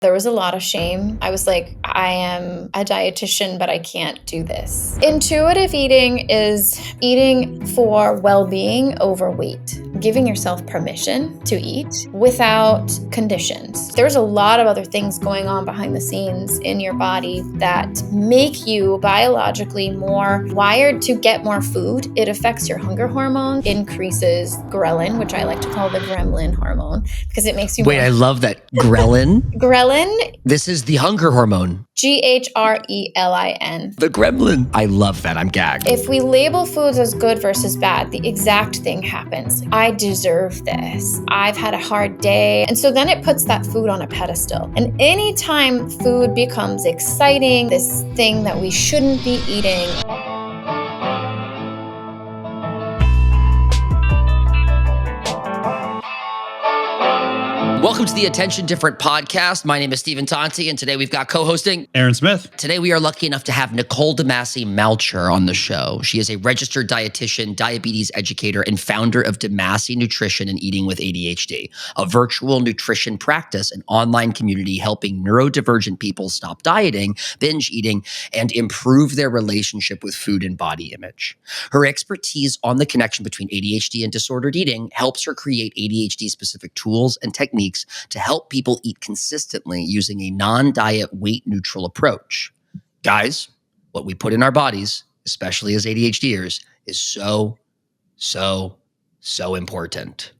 There was a lot of shame. I was like, I am a dietitian, but I can't do this. Intuitive eating is eating for well-being over weight, giving yourself permission to eat without conditions. There's a lot of other things going on behind the scenes in your body that make you biologically more wired to get more food. It affects your hunger hormone, increases ghrelin, which I like to call the gremlin hormone, because it makes you Wait, I love that. Ghrelin? Ghrelin. This is the hunger hormone. Grelin. The gremlin. I love that. I'm gagged. If we label foods as good versus bad, the exact thing happens. I deserve this. I've had a hard day. And so then it puts that food on a pedestal. And anytime food becomes exciting, this thing that we shouldn't be eating, Welcome to the Attention Different podcast. My name is Stephen Tonti, and today we've got co-hosting Aaron Smith. Today we are lucky enough to have Nicole DeMasi Malcher on the show. She is a registered dietitian, diabetes educator, and founder of Damasi Nutrition and Eating with ADHD, a virtual nutrition practice and online community helping neurodivergent people stop dieting, binge eating, and improve their relationship with food and body image. Her expertise on the connection between ADHD and disordered eating helps her create ADHD-specific tools and techniques to help people eat consistently using a non-diet weight neutral approach. Guys, what we put in our bodies, especially as ADHDers, is so important.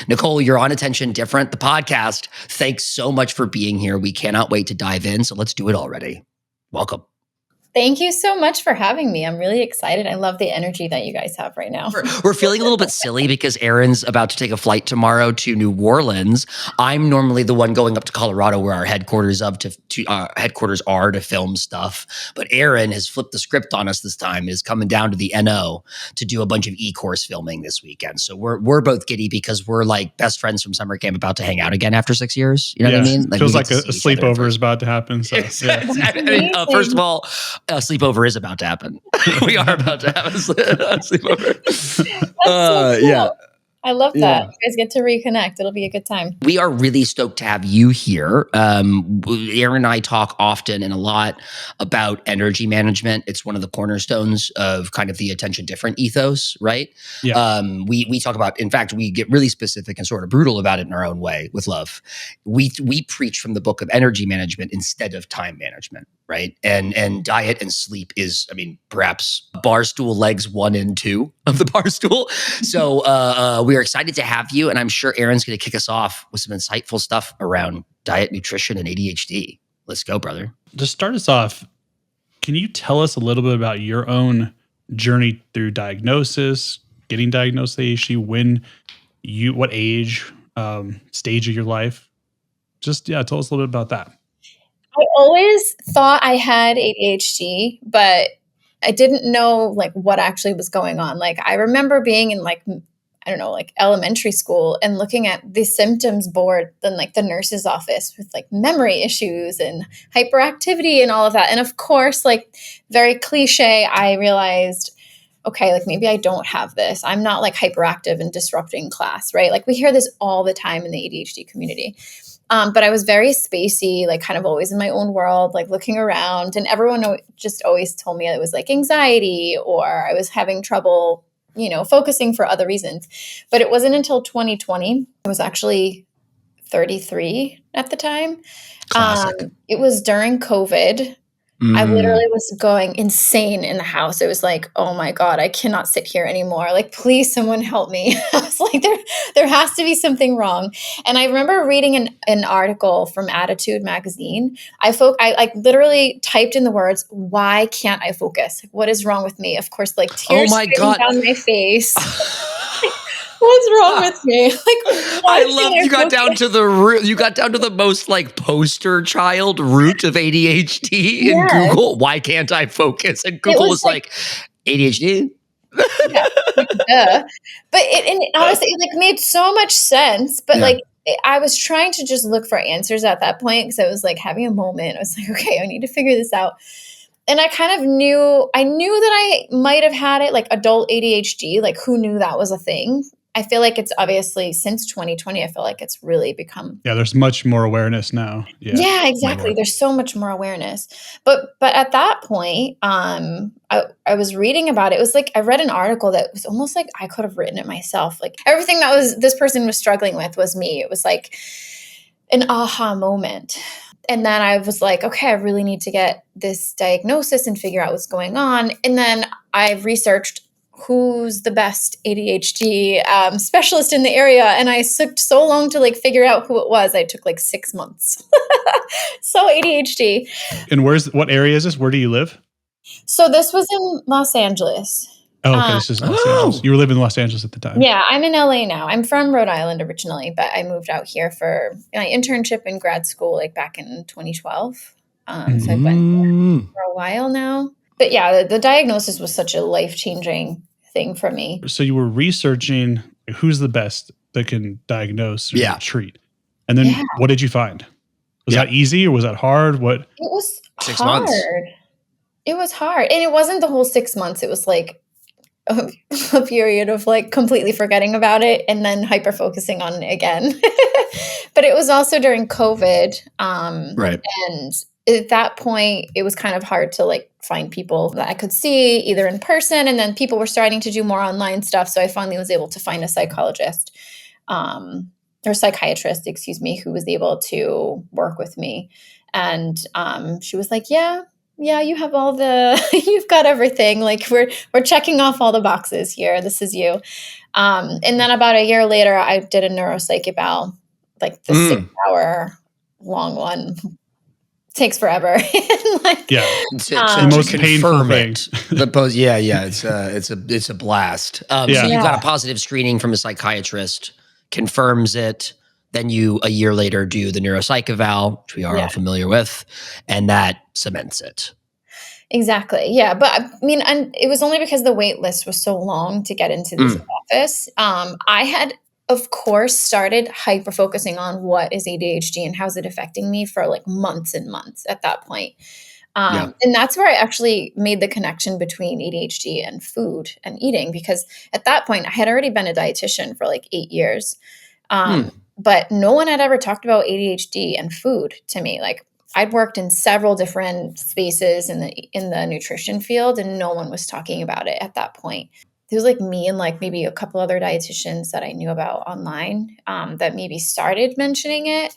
Nicole, you're on Attention Different, the podcast. Thanks so much for being here. We cannot wait to dive in, so let's do it already. Welcome. Thank you so much for having me. I'm really excited. I love the energy that you guys have right now. We're feeling a little bit silly because Aaron's about to take a flight tomorrow to New Orleans. I'm normally the one going up to Colorado where our headquarters are to film stuff. But Aaron has flipped the script on us this time and is coming down to the NO to do a bunch of e-course filming this weekend. So we're both giddy because we're like best friends from summer camp about to hang out again after 6 years. You know what I mean? Feels like a sleepover is about to happen. So, yeah. I mean, first of all, a sleepover is about to happen. We are about to have a sleepover. So cool. Yeah. I love that. You guys get to reconnect. It'll be a good time. We are really stoked to have you here. Aaron and I talk often and a lot about energy management. It's one of the cornerstones of kind of the Attention Different ethos, right? Yeah. We talk about, in fact, we get really specific and sort of brutal about it in our own way with love. We preach from the book of energy management instead of time management, right? And diet and sleep is, I mean, perhaps barstool legs 1 and 2 of the barstool. So we are excited to have you, and I'm sure Aaron's going to kick us off with some insightful stuff around diet, nutrition, and ADHD. Let's go, brother. To start us off, can you tell us a little bit about your own journey through diagnosis, getting diagnosed with ADHD, what age, stage of your life? Just, tell us a little bit about that. I always thought I had ADHD, but I didn't know like what actually was going on. Like I remember being in like elementary school and looking at the symptoms board in like the nurse's office with like memory issues and hyperactivity and all of that. And of course, like very cliche, I realized, okay, like maybe I don't have this. I'm not like hyperactive and disrupting class, right? Like we hear this all the time in the ADHD community. But I was very spacey, like kind of always in my own world, like looking around, and everyone just always told me it was like anxiety or I was having trouble, focusing for other reasons. But it wasn't until 2020, I was actually 33 at the time. It was during COVID. I literally was going insane in the house. It was like, oh my God, I cannot sit here anymore. Like, please, someone help me. I was like, there has to be something wrong. And I remember reading an article from Attitude magazine. I like literally typed in the words, why can't I focus? What is wrong with me? Of course, like tears streaming down my face. What's wrong with me? Like, I love you got down to the root. You got down to the most like poster child root of ADHD in Google. Why can't I focus? And Google was like ADHD. Yeah, but it honestly like made so much sense. But like I was trying to just look for answers at that point because I was like having a moment. I was like, okay, I need to figure this out. And I kind of knew that I might have had it, like adult ADHD, like who knew that was a thing? I feel like it's obviously since 2020, I feel like it's really become. Yeah, there's much more awareness now. Yeah, exactly. There's so much more awareness. But at that point, I was reading about it. It was like I read an article that was almost like I could have written it myself. Like everything that was this person was struggling with was me. It was like an aha moment. And then I was like, okay, I really need to get this diagnosis and figure out what's going on. And then I researched who's the best ADHD specialist in the area. And I took so long to like figure out who it was. I took like 6 months. So ADHD. And what area is this? Where do you live? So this was in Los Angeles. Oh, okay. This is Los Angeles. You were living in Los Angeles at the time. Yeah, I'm in LA now. I'm from Rhode Island originally, but I moved out here for my internship in grad school, like back in 2012. So I've been here for a while now. But yeah, the diagnosis was such a life-changing thing for me. So you were researching who's the best that can diagnose or treat. And then what did you find? Was that easy or was that hard? What? It was 6 hard. months. It was hard. And it wasn't the whole 6 months. It was like a period of like completely forgetting about it and then hyper focusing on it again. But it was also during COVID. Right. And at that point, it was kind of hard to like find people that I could see either in person. And then people were starting to do more online stuff. So I finally was able to find a psychologist or psychiatrist, who was able to work with me. And she was like, yeah, you have you've got everything. Like we're checking off all the boxes here. This is you. And then about a year later, I did a neuropsych eval, like the 6-hour long one. Takes forever. Like, the most painful thing. It's a blast. So you got a positive screening from a psychiatrist, confirms it. Then you, a year later, do the neuropsych eval, which we are all familiar with, and that cements it. Exactly. Yeah. But I mean, and it was only because the wait list was so long to get into this office. I had, of course, started hyper focusing on what is ADHD and how's it affecting me for like months and months at that point. And that's where I actually made the connection between ADHD and food and eating, because at that point I had already been a dietitian for like 8 years. But no one had ever talked about ADHD and food to me. Like I'd worked in several different spaces in the nutrition field, and no one was talking about it at that point. It was like me and like maybe a couple other dietitians that I knew about online that maybe started mentioning it.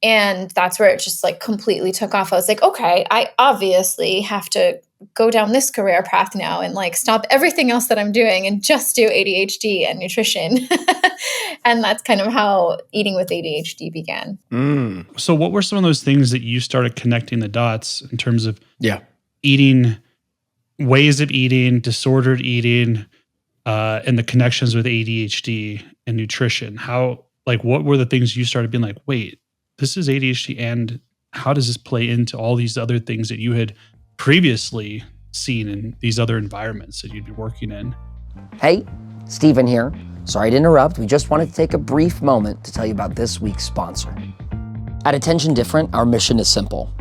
And that's where it just like completely took off. I was like, okay, I obviously have to go down this career path now and like stop everything else that I'm doing and just do ADHD and nutrition. And that's kind of how Eating with ADHD began. So what were some of those things that you started connecting the dots in terms of eating, ways of eating, disordered eating, and the connections with ADHD and nutrition? What were the things you started being like, wait, this is ADHD, and how does this play into all these other things that you had previously seen in these other environments that you'd be working in? Hey, Stephen here. Sorry to interrupt. We just wanted to take a brief moment to tell you about this week's sponsor. At Attention Different, our mission is simple.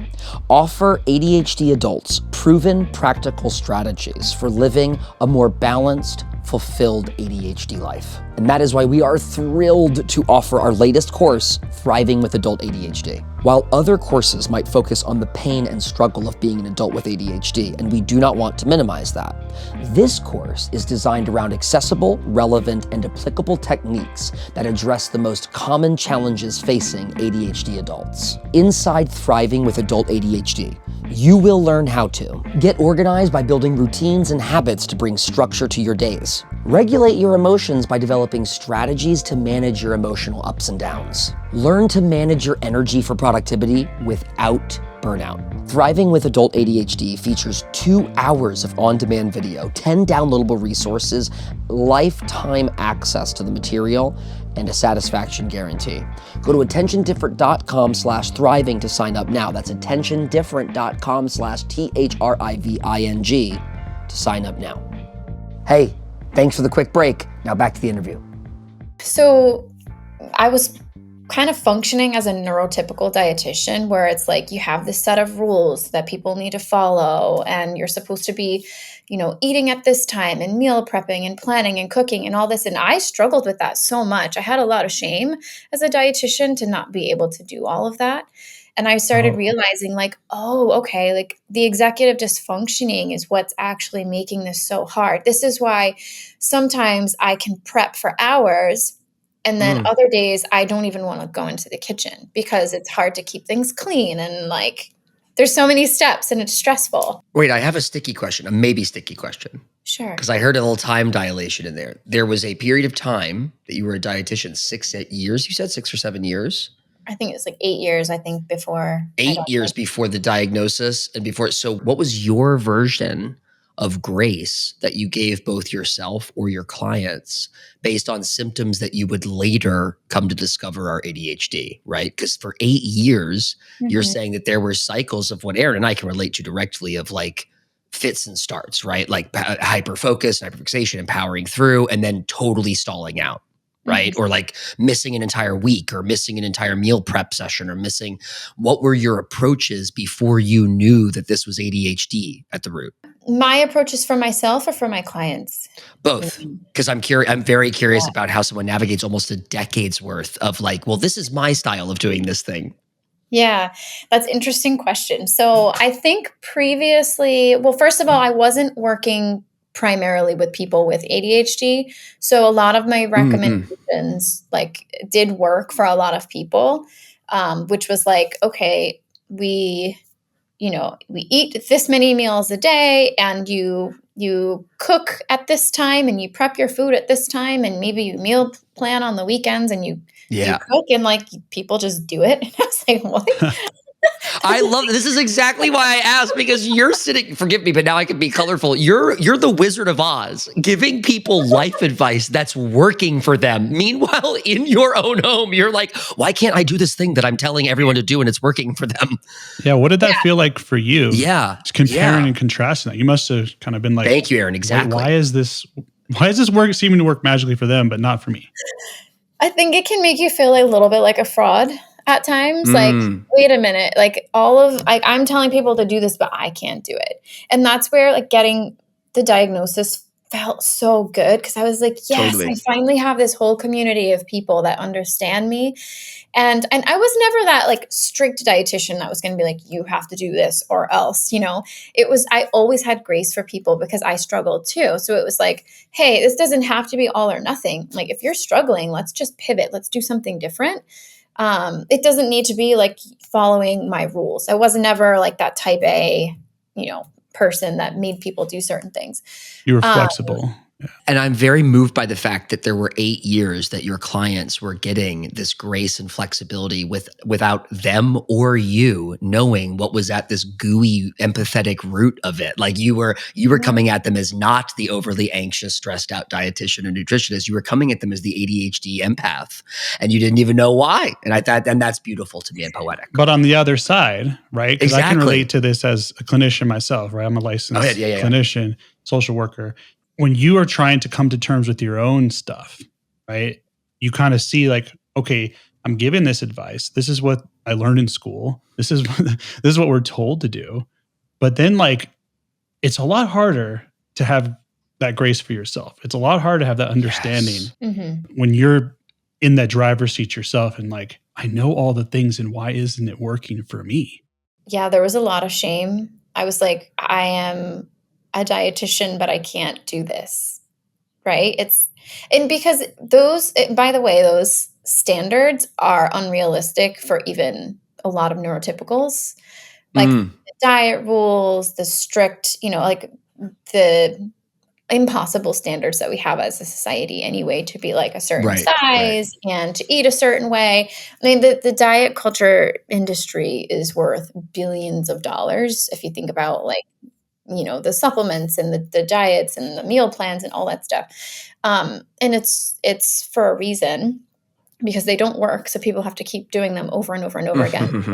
Offer ADHD adults proven practical strategies for living a more balanced, fulfilled ADHD life. And that is why we are thrilled to offer our latest course, Thriving with Adult ADHD. While other courses might focus on the pain and struggle of being an adult with ADHD, and we do not want to minimize that, this course is designed around accessible, relevant, and applicable techniques that address the most common challenges facing ADHD adults. Inside Thriving with Adult ADHD, you will learn how to get organized by building routines and habits to bring structure to your days, regulate your emotions by developing strategies to manage your emotional ups and downs, learn to manage your energy for productivity without burnout. Thriving with Adult ADHD features 2 hours of on-demand video, 10 downloadable resources, lifetime access to the material, and a satisfaction guarantee. Go to attentiondifferent.com/thriving to sign up now. That's attentiondifferent.com/thriving to sign up now. Hey, thanks for the quick break. Now back to the interview. So I was kind of functioning as a neurotypical dietitian, where it's like you have this set of rules that people need to follow, and you're supposed to be, eating at this time and meal prepping and planning and cooking and all this. And I struggled with that so much. I had a lot of shame as a dietitian to not be able to do all of that. And I started realizing like, oh, okay, like the executive dysfunctioning is what's actually making this so hard. This is why sometimes I can prep for hours, and then other days I don't even want to go into the kitchen because it's hard to keep things clean. And like, there's so many steps and it's stressful. Wait, I have a sticky question, a maybe sticky question. Sure. Because I heard a little time dilation in there. There was a period of time that you were a dietitian, 8 years, you said 6 or 7 years? I think it's like 8 years, before. 8 years before the diagnosis and before. So what was your version of grace that you gave both yourself or your clients based on symptoms that you would later come to discover are ADHD, right? Because for 8 years, you're saying that there were cycles of what Erin and I can relate to directly of like fits and starts, right? Like hyper focus, hyperfixation, and powering through, and then totally stalling out. Right? Or like missing an entire week or missing an entire meal prep session or missing. What were your approaches before you knew that this was ADHD at the root? My approach is for myself or for my clients? Both. Because I'm very curious about how someone navigates almost a decade's worth of like, well, this is my style of doing this thing. Yeah, that's an interesting question. So I think previously, well, first of all, I wasn't working primarily with people with ADHD. So a lot of my recommendations like did work for a lot of people, which was like, okay, we eat this many meals a day, and you cook at this time, and you prep your food at this time, and maybe you meal plan on the weekends, and you cook, and like people just do it. And I was like, what? I love this. Is exactly why I asked, because you're sitting, forgive me, but now I can be colorful. You're the Wizard of Oz, giving people life advice that's working for them. Meanwhile, in your own home, you're like, why can't I do this thing that I'm telling everyone to do and it's working for them? Yeah. What did that feel like for you? Yeah. Comparing and contrasting that. You must have kind of been like, thank you, Erin. Exactly. Why is this work seeming to work magically for them, but not for me? I think it can make you feel a little bit like a fraud at times. Like, wait a minute, like I'm telling people to do this, but I can't do it. And that's where like getting the diagnosis felt so good, because I was like, yes, totally. I finally have this whole community of people that understand me. And I was never that like strict dietitian that was going to be like, you have to do this or else, I always had grace for people because I struggled too. So it was like, hey, this doesn't have to be all or nothing. Like if you're struggling, let's just pivot. Let's do something different. It doesn't need to be like following my rules. I was never like that type A, person that made people do certain things. You were flexible. Yeah. And I'm very moved by the fact that there were 8 years that your clients were getting this grace and flexibility without them or you knowing what was at this gooey, empathetic root of it. Like you were coming at them as not the overly anxious, stressed out dietitian or nutritionist. You were coming at them as the ADHD empath, and you didn't even know why. And I thought, and that's beautiful to me and poetic. But on the other side, right? Because I can relate to this as a clinician myself, right? I'm a licensed clinician, social worker. When you are trying to come to terms with your own stuff, right? You kind of see like, okay, I'm giving this advice. This is what I learned in school. This is what we're told to do. But then like, it's a lot harder to have that grace for yourself. It's a lot harder to have that understanding when you're in that driver's seat yourself and like, I know all the things and why isn't it working for me? Yeah, there was a lot of shame. I was like, I am a dietitian, but I can't do this, right? Because by the way, those standards are unrealistic for even a lot of neurotypicals. Like the diet rules, the strict, like the impossible standards that we have as a society anyway, to be like a certain size and to eat a certain way. I mean, the diet culture industry is worth billions of dollars if you think about like, the supplements and the diets and the meal plans and all that stuff. And it's for a reason, because they don't work. So people have to keep doing them over and over and over again.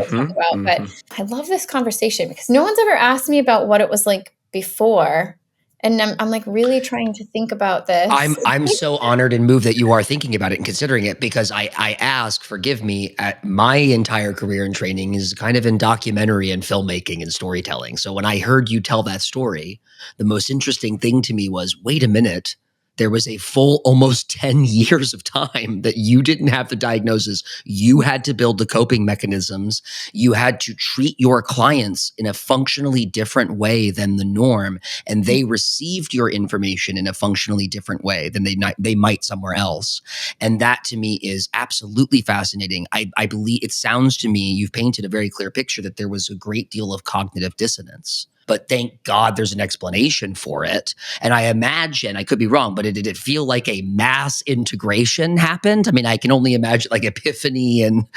But I love this conversation because no one's ever asked me about what it was like before And I'm like really trying to think about this. I'm so honored and moved that you are thinking about it and considering it, because I ask, forgive me, at my entire career in training is kind of in documentary and filmmaking and storytelling. So when I heard you tell that story, the most interesting thing to me was, wait a minute, there was a full almost 10 years of time that you didn't have the diagnosis. You had to build the coping mechanisms. You had to treat your clients in a functionally different way than the norm, and they received your information in a functionally different way than they might somewhere else. And that to me is absolutely fascinating. I believe, it sounds to me, you've painted a very clear picture that there was a great deal of cognitive dissonance. But thank God there's an explanation for it. And I imagine, I could be wrong, but did it feel like a mass integration happened? I mean, I can only imagine like epiphany and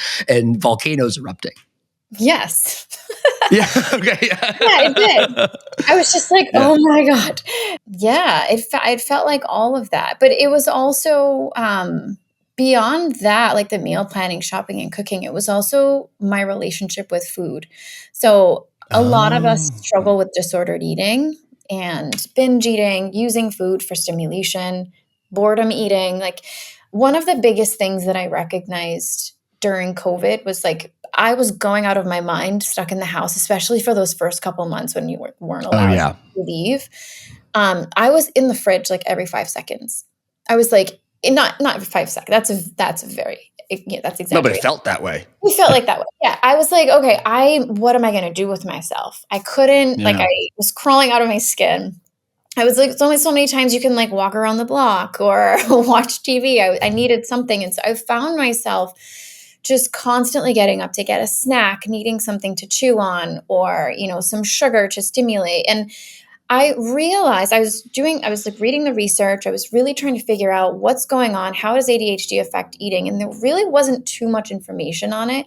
volcanoes erupting. Yes. Yeah. Okay. Yeah, it did. I was just like, oh my God. Yeah, it felt like all of that. But it was also beyond that, like the meal planning, shopping, and cooking, it was also my relationship with food. So a lot of us struggle with disordered eating and binge eating, using food for stimulation, boredom eating. Like one of the biggest things that I recognized during COVID was like I was going out of my mind, stuck in the house, especially for those first couple months when you weren't Oh, allowed yeah. to leave. I was in the fridge like every 5 seconds. I was like, not 5 seconds. That's a very yeah, that's No, but it exaggerated. felt that way. It felt like that way. Yeah. I was like, okay, what am I going to do with myself? I couldn't, like, Yeah. I was crawling out of my skin. I was like, it's only so many times you can like walk around the block or watch TV. I needed something. And so I found myself just constantly getting up to get a snack, needing something to chew on or, some sugar to stimulate. And I realized I was like reading the research. I was really trying to figure out what's going on. How does ADHD affect eating? And there really wasn't too much information on it.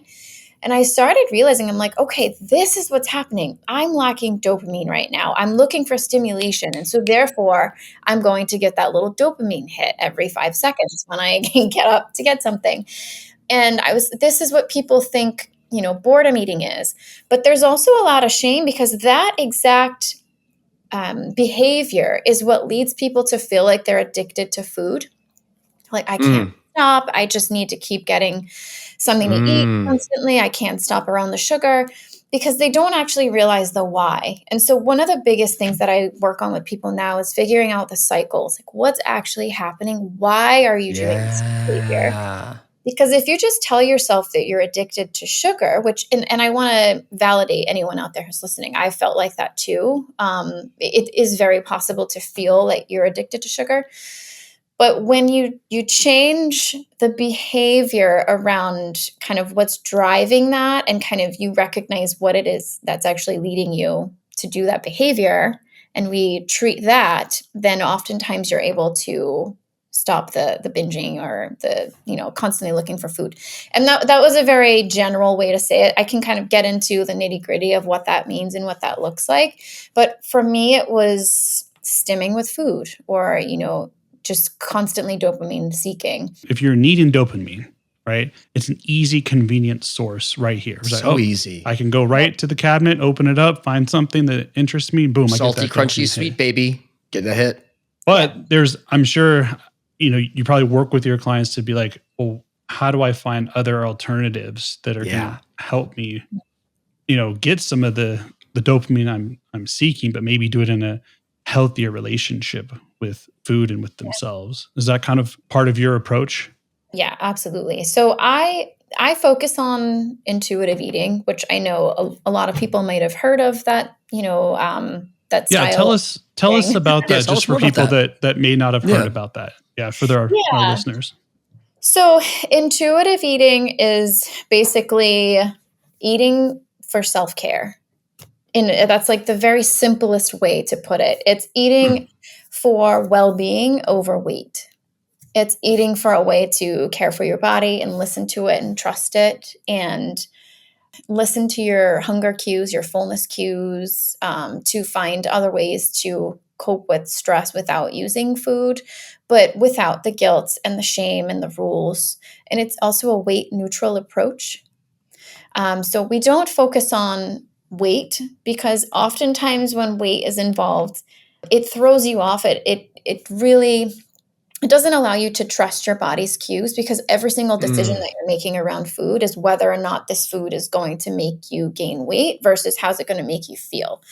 And I started realizing, I'm like, okay, this is what's happening. I'm lacking dopamine right now. I'm looking for stimulation. And so therefore, I'm going to get that little dopamine hit every 5 seconds when I get up to get something. And this is what people think, boredom eating is. But there's also a lot of shame because that exact behavior is what leads people to feel like they're addicted to food. Like, I can't stop. I just need to keep getting something to eat constantly. I can't stop around the sugar because they don't actually realize the why. And so one of the biggest things that I work on with people now is figuring out the cycles. Like, what's actually happening? Why are you doing this behavior? Yeah. Because if you just tell yourself that you're addicted to sugar, which, and I want to validate anyone out there who's listening, I felt like that too. It is very possible to feel like you're addicted to sugar. But when you change the behavior around kind of what's driving that and kind of you recognize what it is that's actually leading you to do that behavior, and we treat that, then oftentimes you're able to stop the binging or the, constantly looking for food. And that was a very general way to say it. I can kind of get into the nitty-gritty of what that means and what that looks like. But for me, it was stimming with food or, just constantly dopamine seeking. If you're needing dopamine, right, it's an easy, convenient source right here. It's So easy. I can go right to the cabinet, open it up, find something that interests me, boom, Salty, I get that crunchy, dopamine sweet, hit. baby. Get a hit. But I'm sure, you probably work with your clients to be like, well, how do I find other alternatives that are going to help me, get some of the dopamine I'm seeking, but maybe do it in a healthier relationship with food and with themselves. Is that kind of part of your approach? Yeah, absolutely. So I focus on intuitive eating, which I know a lot of people might have heard of that, that style. Yeah, tell us about that, tell us just for more about people that may not have heard about that. Yeah, for our listeners. So intuitive eating is basically eating for self-care. And that's like the very simplest way to put it. It's eating for well-being over weight. It's eating for a way to care for your body and listen to it and trust it and listen to your hunger cues, your fullness cues, to find other ways to cope with stress without using food, but without the guilt and the shame and the rules. And it's also a weight neutral approach. So we don't focus on weight because oftentimes when weight is involved, it throws you off. It really, it doesn't allow you to trust your body's cues, because every single decision that you're making around food is whether or not this food is going to make you gain weight versus how's it going to make you feel.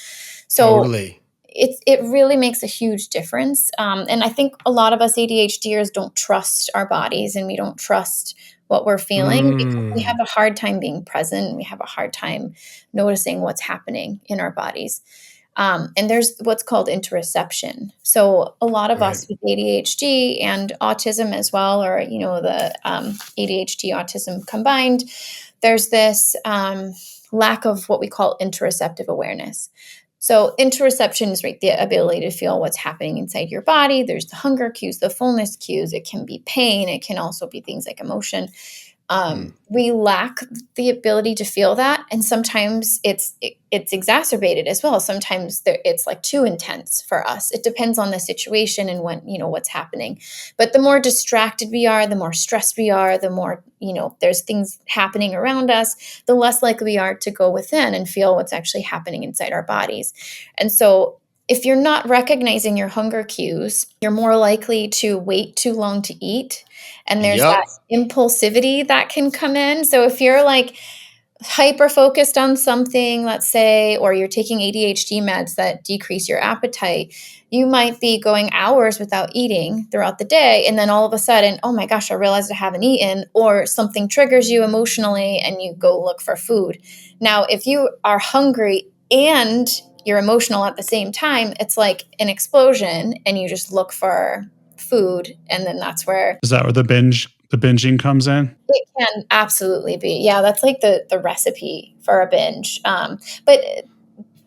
So Totally. it really makes a huge difference. And I think a lot of us ADHDers don't trust our bodies, and we don't trust what we're feeling because we have a hard time being present. We have a hard time noticing what's happening in our bodies. And there's what's called interoception. So a lot of us with ADHD and autism as well, or, the ADHD autism combined, there's this lack of what we call interoceptive awareness. So interoception is, right, the ability to feel what's happening inside your body. There's the hunger cues, the fullness cues. It can be pain. It can also be things like emotion. We lack the ability to feel that, and sometimes it's exacerbated as well. Sometimes it's like too intense for us. It depends on the situation and when, what's happening. But the more distracted we are, the more stressed we are, the more, there's things happening around us, the less likely we are to go within and feel what's actually happening inside our bodies. And so if you're not recognizing your hunger cues, you're more likely to wait too long to eat. And there's that impulsivity that can come in. So if you're like hyper focused on something, let's say, or you're taking ADHD meds that decrease your appetite, you might be going hours without eating throughout the day. And then all of a sudden, oh my gosh, I realized I haven't eaten, or something triggers you emotionally and you go look for food. Now, if you are hungry and you're emotional at the same time, it's like an explosion, and you just look for food. And then that's where... Is that where the binging comes in? It can absolutely be. Yeah, that's like the recipe for a binge. But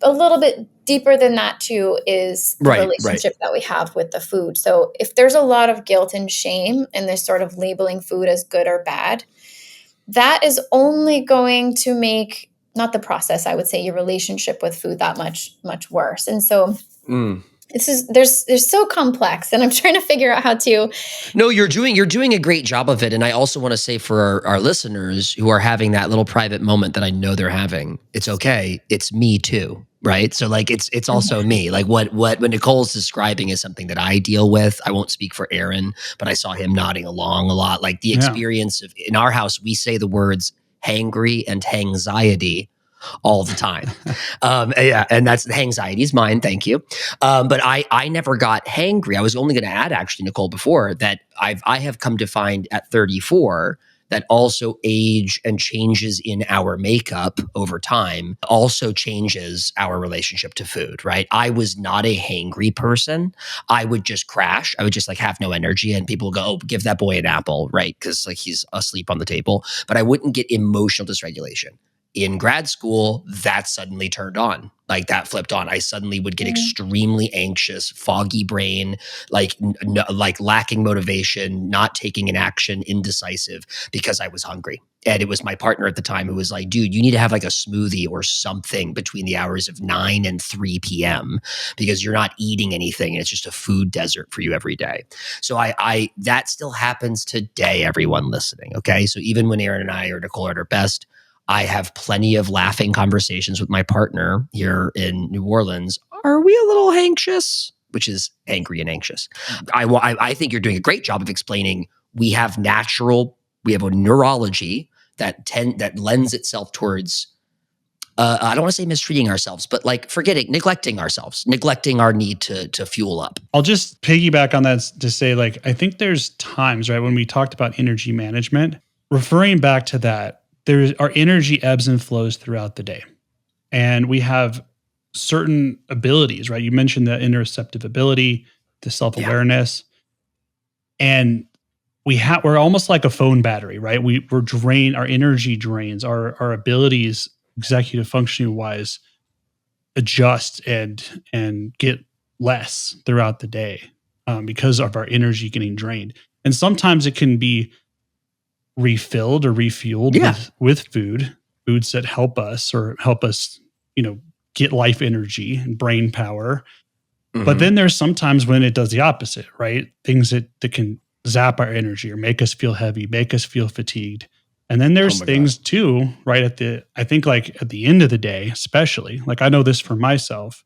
a little bit deeper than that too is the relationship that we have with the food. So if there's a lot of guilt and shame in this sort of labeling food as good or bad, that is only going to make, not the process, I would say, your relationship with food that much worse. And so there's so complex, and I'm trying to figure out how to... No, you're doing a great job of it. And I also want to say for our listeners who are having that little private moment that I know they're having, it's okay. It's me too. Right. So like, it's also me. Like what Nicole's describing is something that I deal with. I won't speak for Aaron, but I saw him nodding along a lot. Like the experience of, in our house, we say the words hangry and hangxiety all the time. And that's anxiety is mine. Thank you. But I never got hangry. I was only going to add, actually, Nicole, before that I have come to find at 34 that also age and changes in our makeup over time also changes our relationship to food, right? I was not a hangry person. I would just crash. I would just like have no energy, and people would go, oh, give that boy an apple, right? Because like he's asleep on the table. But I wouldn't get emotional dysregulation. In grad school, that suddenly turned on. Like that flipped on. I suddenly would get extremely anxious, foggy brain, like lacking motivation, not taking an action, indecisive, because I was hungry. And it was my partner at the time who was like, dude, you need to have like a smoothie or something between the hours of 9 and 3 p.m. because you're not eating anything. And it's just a food desert for you every day. So I that still happens today, everyone listening. Okay. So even when Aaron and I or Nicole are at our best, I have plenty of laughing conversations with my partner here in New Orleans. Are we a little anxious? Which is angry and anxious. I think you're doing a great job of explaining we have a neurology that lends itself towards, I don't want to say mistreating ourselves, but like neglecting ourselves, neglecting our need to fuel up. I'll just piggyback on that to say, like, I think there's times, right, when we talked about energy management, referring back to that, our energy ebbs and flows throughout the day. And we have certain abilities, right? You mentioned the interoceptive ability, the self-awareness. And we're almost like a phone battery, right? We're drained, our energy drains, our abilities, executive functioning wise, adjust and get less throughout the day because of our energy getting drained. And sometimes it can be refilled or refueled with foods that help us, get life energy and brain power. Mm-hmm. But then there's sometimes when it does the opposite, right? Things that can zap our energy or make us feel heavy, make us feel fatigued. And then there's things too, right? I think like at the end of the day, especially, like I know this for myself,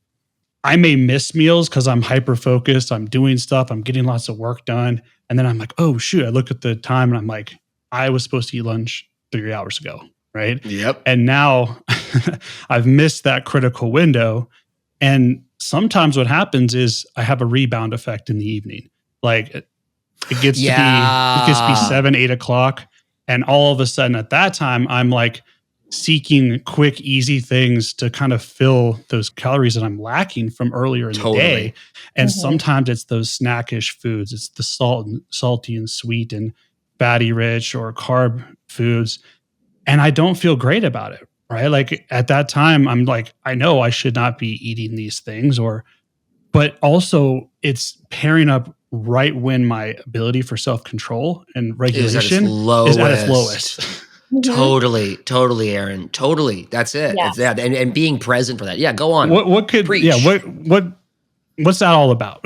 I may miss meals because I'm hyper focused. I'm doing stuff. I'm getting lots of work done. And then I'm like, oh, shoot. I look at the time and I'm like, I was supposed to eat lunch 3 hours ago. Right. Yep. And now I've missed that critical window. And sometimes what happens is I have a rebound effect in the evening. Like it gets to be 7, 8 o'clock. And all of a sudden at that time, I'm like seeking quick, easy things to kind of fill those calories that I'm lacking from earlier in the day. And sometimes it's those snackish foods. It's the salty and sweet and fatty rich or carb foods. And I don't feel great about it, right? Like at that time, I'm like, I know I should not be eating these things but also it's pairing up right when my ability for self-control and regulation is at its lowest. Totally, Aaron. Totally. That's it. Yes. It's that. And being present for that. Yeah, go on. What's that all about?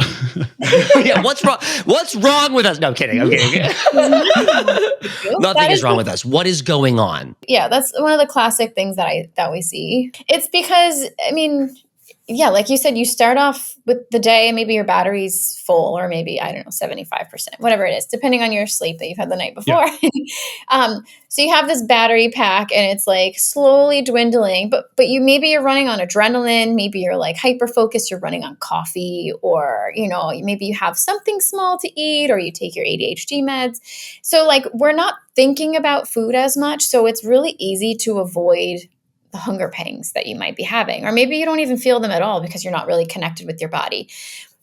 Yeah, what's wrong? What's wrong with us? No, I'm kidding. Nothing is wrong with us. What is going on? Yeah, that's one of the classic things that we see. It's because, I mean, yeah, like you said, you start off with the day and maybe your battery's full or maybe, I don't know, 75%, whatever it is, depending on your sleep that you've had the night before. Yeah. So you have this battery pack and it's like slowly dwindling, but you're running on adrenaline, maybe you're like hyper focused, you're running on coffee, or, maybe you have something small to eat or you take your ADHD meds. So like we're not thinking about food as much. So it's really easy to avoid the hunger pangs that you might be having, or maybe you don't even feel them at all because you're not really connected with your body.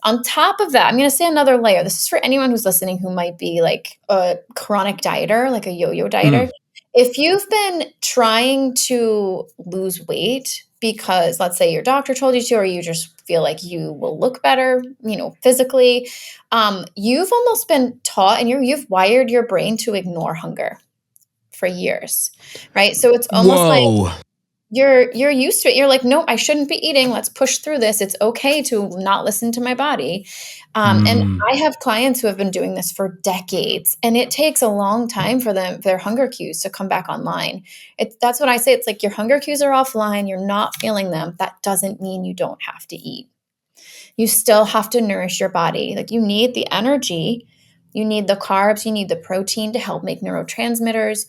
On top of that, I'm going to say another layer. This is for anyone who's listening who might be like a chronic dieter, like a yo-yo dieter. If you've been trying to lose weight because let's say your doctor told you to, or you just feel like you will look better, physically, you've almost been taught and you've wired your brain to ignore hunger for years, right? So it's almost like you're used to it. You're like, no, I shouldn't be eating. Let's push through this. It's okay to not listen to my body. And I have clients who have been doing this for decades, and it takes a long time for their hunger cues to come back online. That's what I say. It's like your hunger cues are offline. You're not feeling them. That doesn't mean you don't have to eat. You still have to nourish your body. Like you need the energy, you need the carbs, you need the protein to help make neurotransmitters.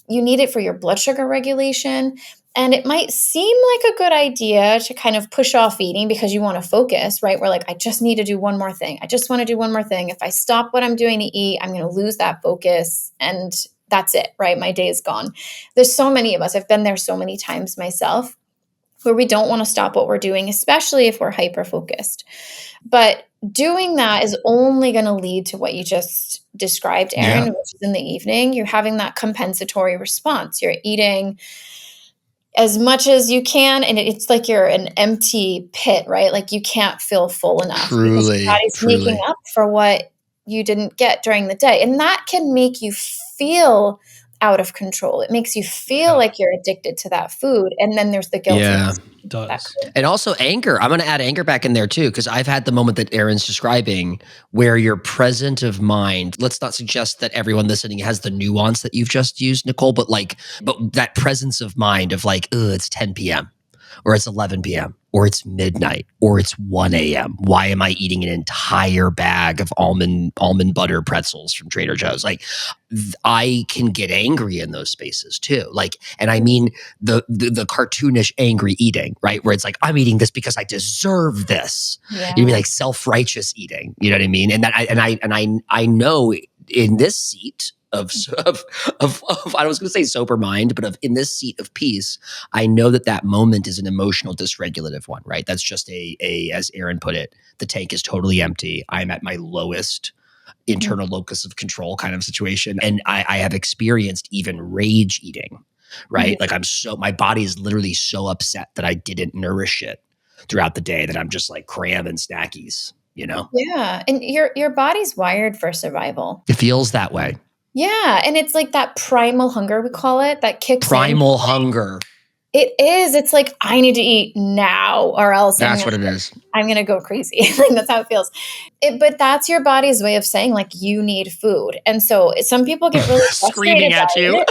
You need it for your blood sugar regulation. And it might seem like a good idea to kind of push off eating because you want to focus, right? We're like, I just need to do one more thing. I just want to do one more thing. If I stop what I'm doing to eat, I'm going to lose that focus and that's it, right? My day is gone. There's so many of us. I've been there so many times myself where we don't want to stop what we're doing, especially if we're hyper-focused. But doing that is only going to lead to what you just described, Aaron, which is in the evening, you're having that compensatory response. You're eating as much as you can, and it's like you're an empty pit, right? Like you can't feel full enough. Truly, your body's making up for what you didn't get during the day. And that can make you feel out of control. It makes you feel like you're addicted to that food. And then there's the guilt. Yeah, it does. And also anger. I'm going to add anger back in there too, because I've had the moment that Aaron's describing where you're present of mind. Let's not suggest that everyone listening has the nuance that you've just used, Nicole, but that presence of mind of like, it's 10 p.m. or it's 11 p.m. or it's midnight or it's 1 a.m. Why am I eating an entire bag of almond butter pretzels from Trader Joe's? Like I can get angry in those spaces too. Like, and I mean the cartoonish angry eating, right? Where it's like, I'm eating this because I deserve this. Yeah. You mean like self-righteous eating, you know what I mean? And that I know in this seat of I was going to say sober mind, but in this seat of peace, I know that moment is an emotional dysregulative one, right? That's just as Aaron put it, the tank is totally empty. I'm at my lowest internal locus of control kind of situation. And I have experienced even rage eating, right? Like my body is literally so upset that I didn't nourish it throughout the day that I'm just like cramming snackies, Yeah. And your body's wired for survival. It feels that way. Yeah. And it's like that primal hunger, we call it, that kicks Primal in. hunger. It is. It's like, I need to eat now or else That's what it is. I'm going to go crazy. Like that's how it feels. But that's your body's way of saying like, you need food. And so some people get really Screaming frustrated at by you. it.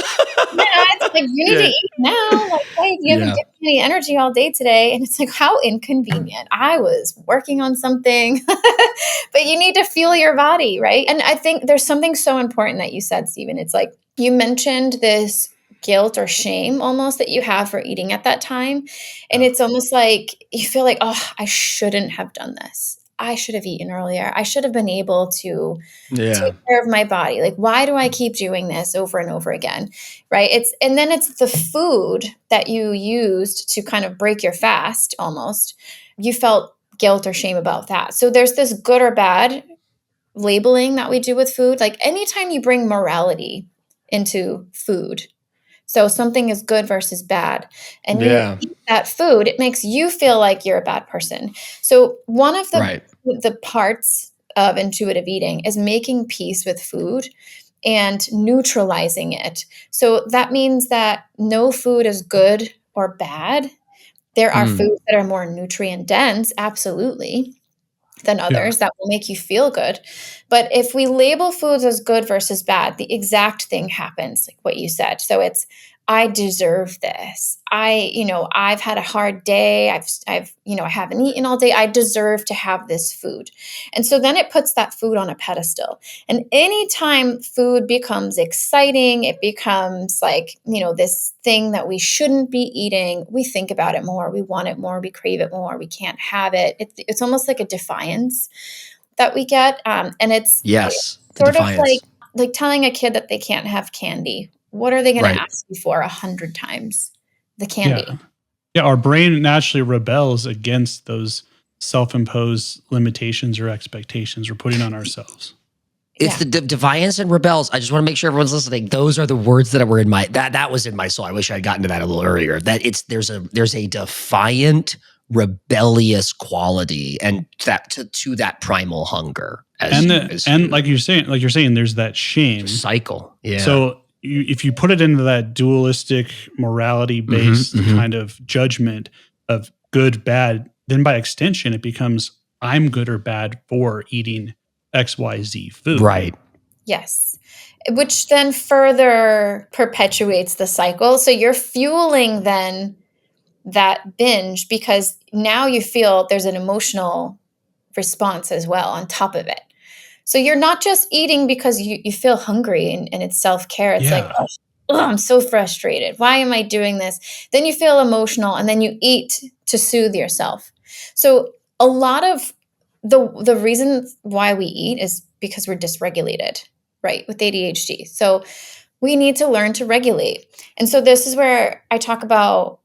Yeah, it's like, you need to Yeah. eat now. Like, hey, you haven't Yeah. given me any energy all day today. And it's like, how inconvenient. I was working on something, but you need to fuel your body, right? And I think there's something so important that you said, Stephen. It's like, you mentioned this guilt or shame almost that you have for eating at that time. And it's almost like you feel like, oh, I shouldn't have done this. I should have eaten earlier. I should have been able to Yeah. take care of my body. Like, why do I keep doing this over and over again? Right. And then it's the food that you used to kind of break your fast almost. You felt guilt or shame about that. So there's this good or bad labeling that we do with food. Like anytime you bring morality into food, so something is good versus bad, and you Yeah. eat that food, it makes you feel like you're a bad person. So one of Right. the parts of intuitive eating is making peace with food and neutralizing it. So that means that no food is good or bad. There are foods that are more nutrient dense, absolutely, than Yeah. others that will make you feel good. But if we label foods as good versus bad, the exact thing happens, like what you said. So it's, I deserve this. I've had a hard day. I haven't eaten all day. I deserve to have this food. And so then it puts that food on a pedestal. And anytime food becomes exciting, it becomes like, this thing that we shouldn't be eating, we think about it more. We want it more. We crave it more. We can't have it. It's almost like a defiance that we get. And it's Yes. The sort of defiance. like telling a kid that they can't have candy. What are they going to Right. ask you for 100 times? The candy. Yeah. Yeah. Our brain naturally rebels against those self-imposed limitations or expectations we're putting on ourselves. It's the defiance and rebels. I just want to make sure everyone's listening. Those are the words that were in my that was in my soul. I wish I had gotten to that a little earlier. That there's a defiant, rebellious quality and that to that primal hunger. And like you're saying, there's that shame cycle. Yeah. So if you put it into that dualistic morality-based kind of judgment of good, bad, then by extension, it becomes I'm good or bad for eating XYZ food. Right. Yes. Which then further perpetuates the cycle. So you're fueling then that binge because now you feel there's an emotional response as well on top of it. So you're not just eating because you feel hungry and it's self-care. It's like, oh, I'm so frustrated. Why am I doing this? Then you feel emotional and then you eat to soothe yourself. So a lot of the reason why we eat is because we're dysregulated, right, with ADHD. So we need to learn to regulate. And so this is where I talk about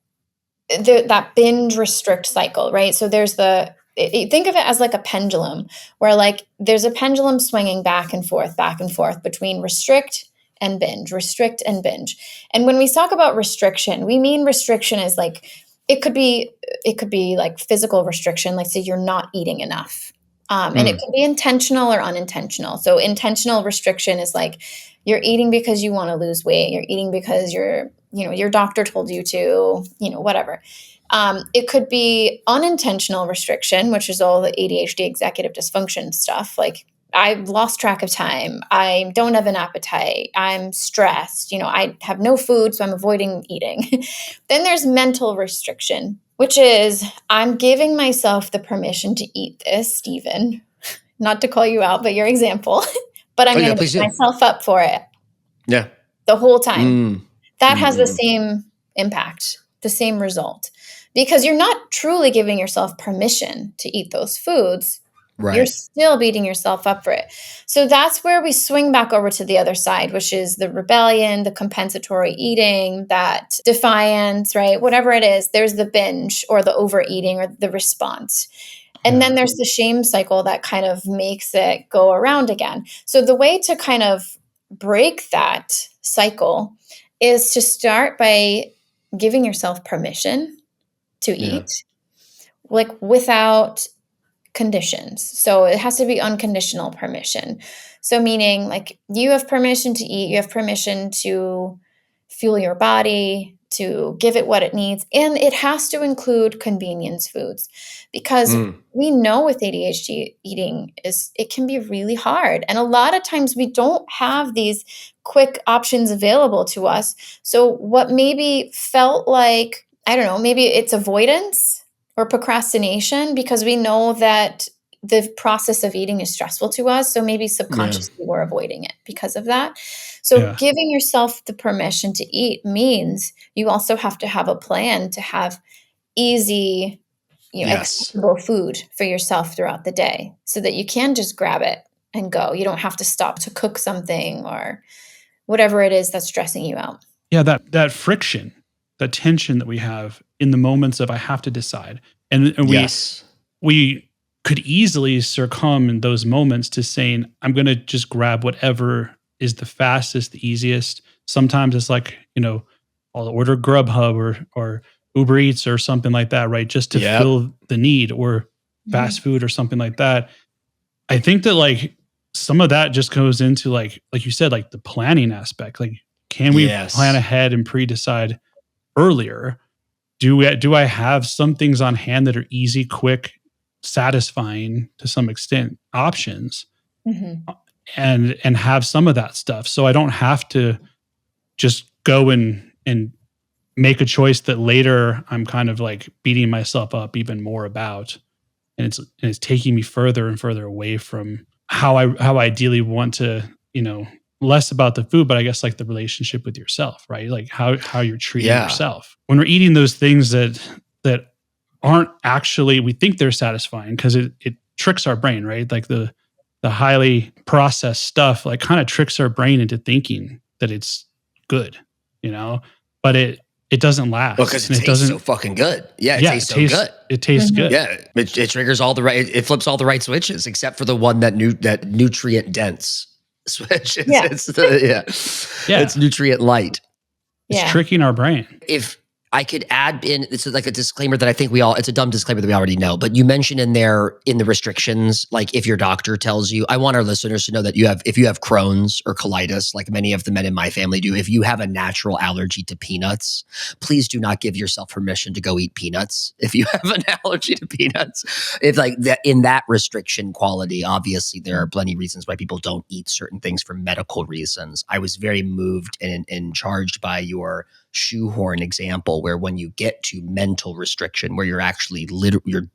that binge restrict cycle, right? So there's think of it as like a pendulum where like there's a pendulum swinging back and forth between restrict and binge. And when we talk about restriction, we mean restriction is like, it could be like physical restriction, like say you're not eating enough. And it could be intentional or unintentional. So intentional restriction is like you're eating because you want to lose weight. You're eating because your doctor told you to, whatever. It could be unintentional restriction, which is all the ADHD executive dysfunction stuff. Like I've lost track of time. I don't have an appetite. I'm stressed. I have no food, so I'm avoiding eating. Then there's mental restriction, which is I'm giving myself the permission to eat this, Stephen. Not to call you out, but your example. But I'm going to beat myself up for it. Yeah. The whole time. That has the same impact, the same result. Because you're not truly giving yourself permission to eat those foods. Right. You're still beating yourself up for it. So that's where we swing back over to the other side, which is the rebellion, the compensatory eating, that defiance, right? Whatever it is, there's the binge or the overeating or the response. And then there's the shame cycle that kind of makes it go around again. So the way to kind of break that cycle is to start by giving yourself permission to eat, like without conditions. So it has to be unconditional permission. So meaning like you have permission to eat, you have permission to fuel your body, to give it what it needs. And it has to include convenience foods, because we know with ADHD eating it can be really hard. And a lot of times we don't have these quick options available to us. So what maybe felt like, I don't know, maybe it's avoidance or procrastination, because we know that the process of eating is stressful to us. So maybe subconsciously we're avoiding it because of that. So giving yourself the permission to eat means you also have to have a plan to have easy, accessible food for yourself throughout the day, so that you can just grab it and go. You don't have to stop to cook something or whatever it is that's stressing you out. Yeah, that friction, that tension that we have in the moments of I have to decide. And we could easily succumb in those moments to saying, I'm going to just grab whatever is the fastest, the easiest. Sometimes it's like, I'll order Grubhub or Uber Eats or something like that, right? Just to fill the need, or fast food or something like that. I think that like some of that just goes into like you said, like the planning aspect. Like, can we plan ahead and pre-decide earlier? Do I have some things on hand that are easy, quick, satisfying to some extent options, and have some of that stuff, so I don't have to just go and make a choice that later I'm kind of like beating myself up even more about, and it's taking me further and further away from how I ideally want to, less about the food, but I guess like the relationship with yourself, right? Like how you're treating yourself when we're eating those things that aren't actually, we think they're satisfying because it tricks our brain, right? Like the highly processed stuff like kind of tricks our brain into thinking that it's good, but it doesn't last. Well, because it tastes so fucking good. Yeah, it tastes so good. It tastes good. Yeah, it triggers all the right, it flips all the right switches, except for the one that nutrient dense switch. It's nutrient light. It's tricking our brain. If I could add in, this is like a disclaimer that I think it's a dumb disclaimer that we already know, but you mentioned in there in the restrictions, like if your doctor tells you, I want our listeners to know that if you have Crohn's or colitis, like many of the men in my family do, if you have a natural allergy to peanuts, please do not give yourself permission to go eat peanuts. If you have an allergy to peanuts, it's like that in that restriction quality, obviously there are plenty of reasons why people don't eat certain things for medical reasons. I was very moved and charged by your shoehorn example, where when you get to mental restriction, where you're actually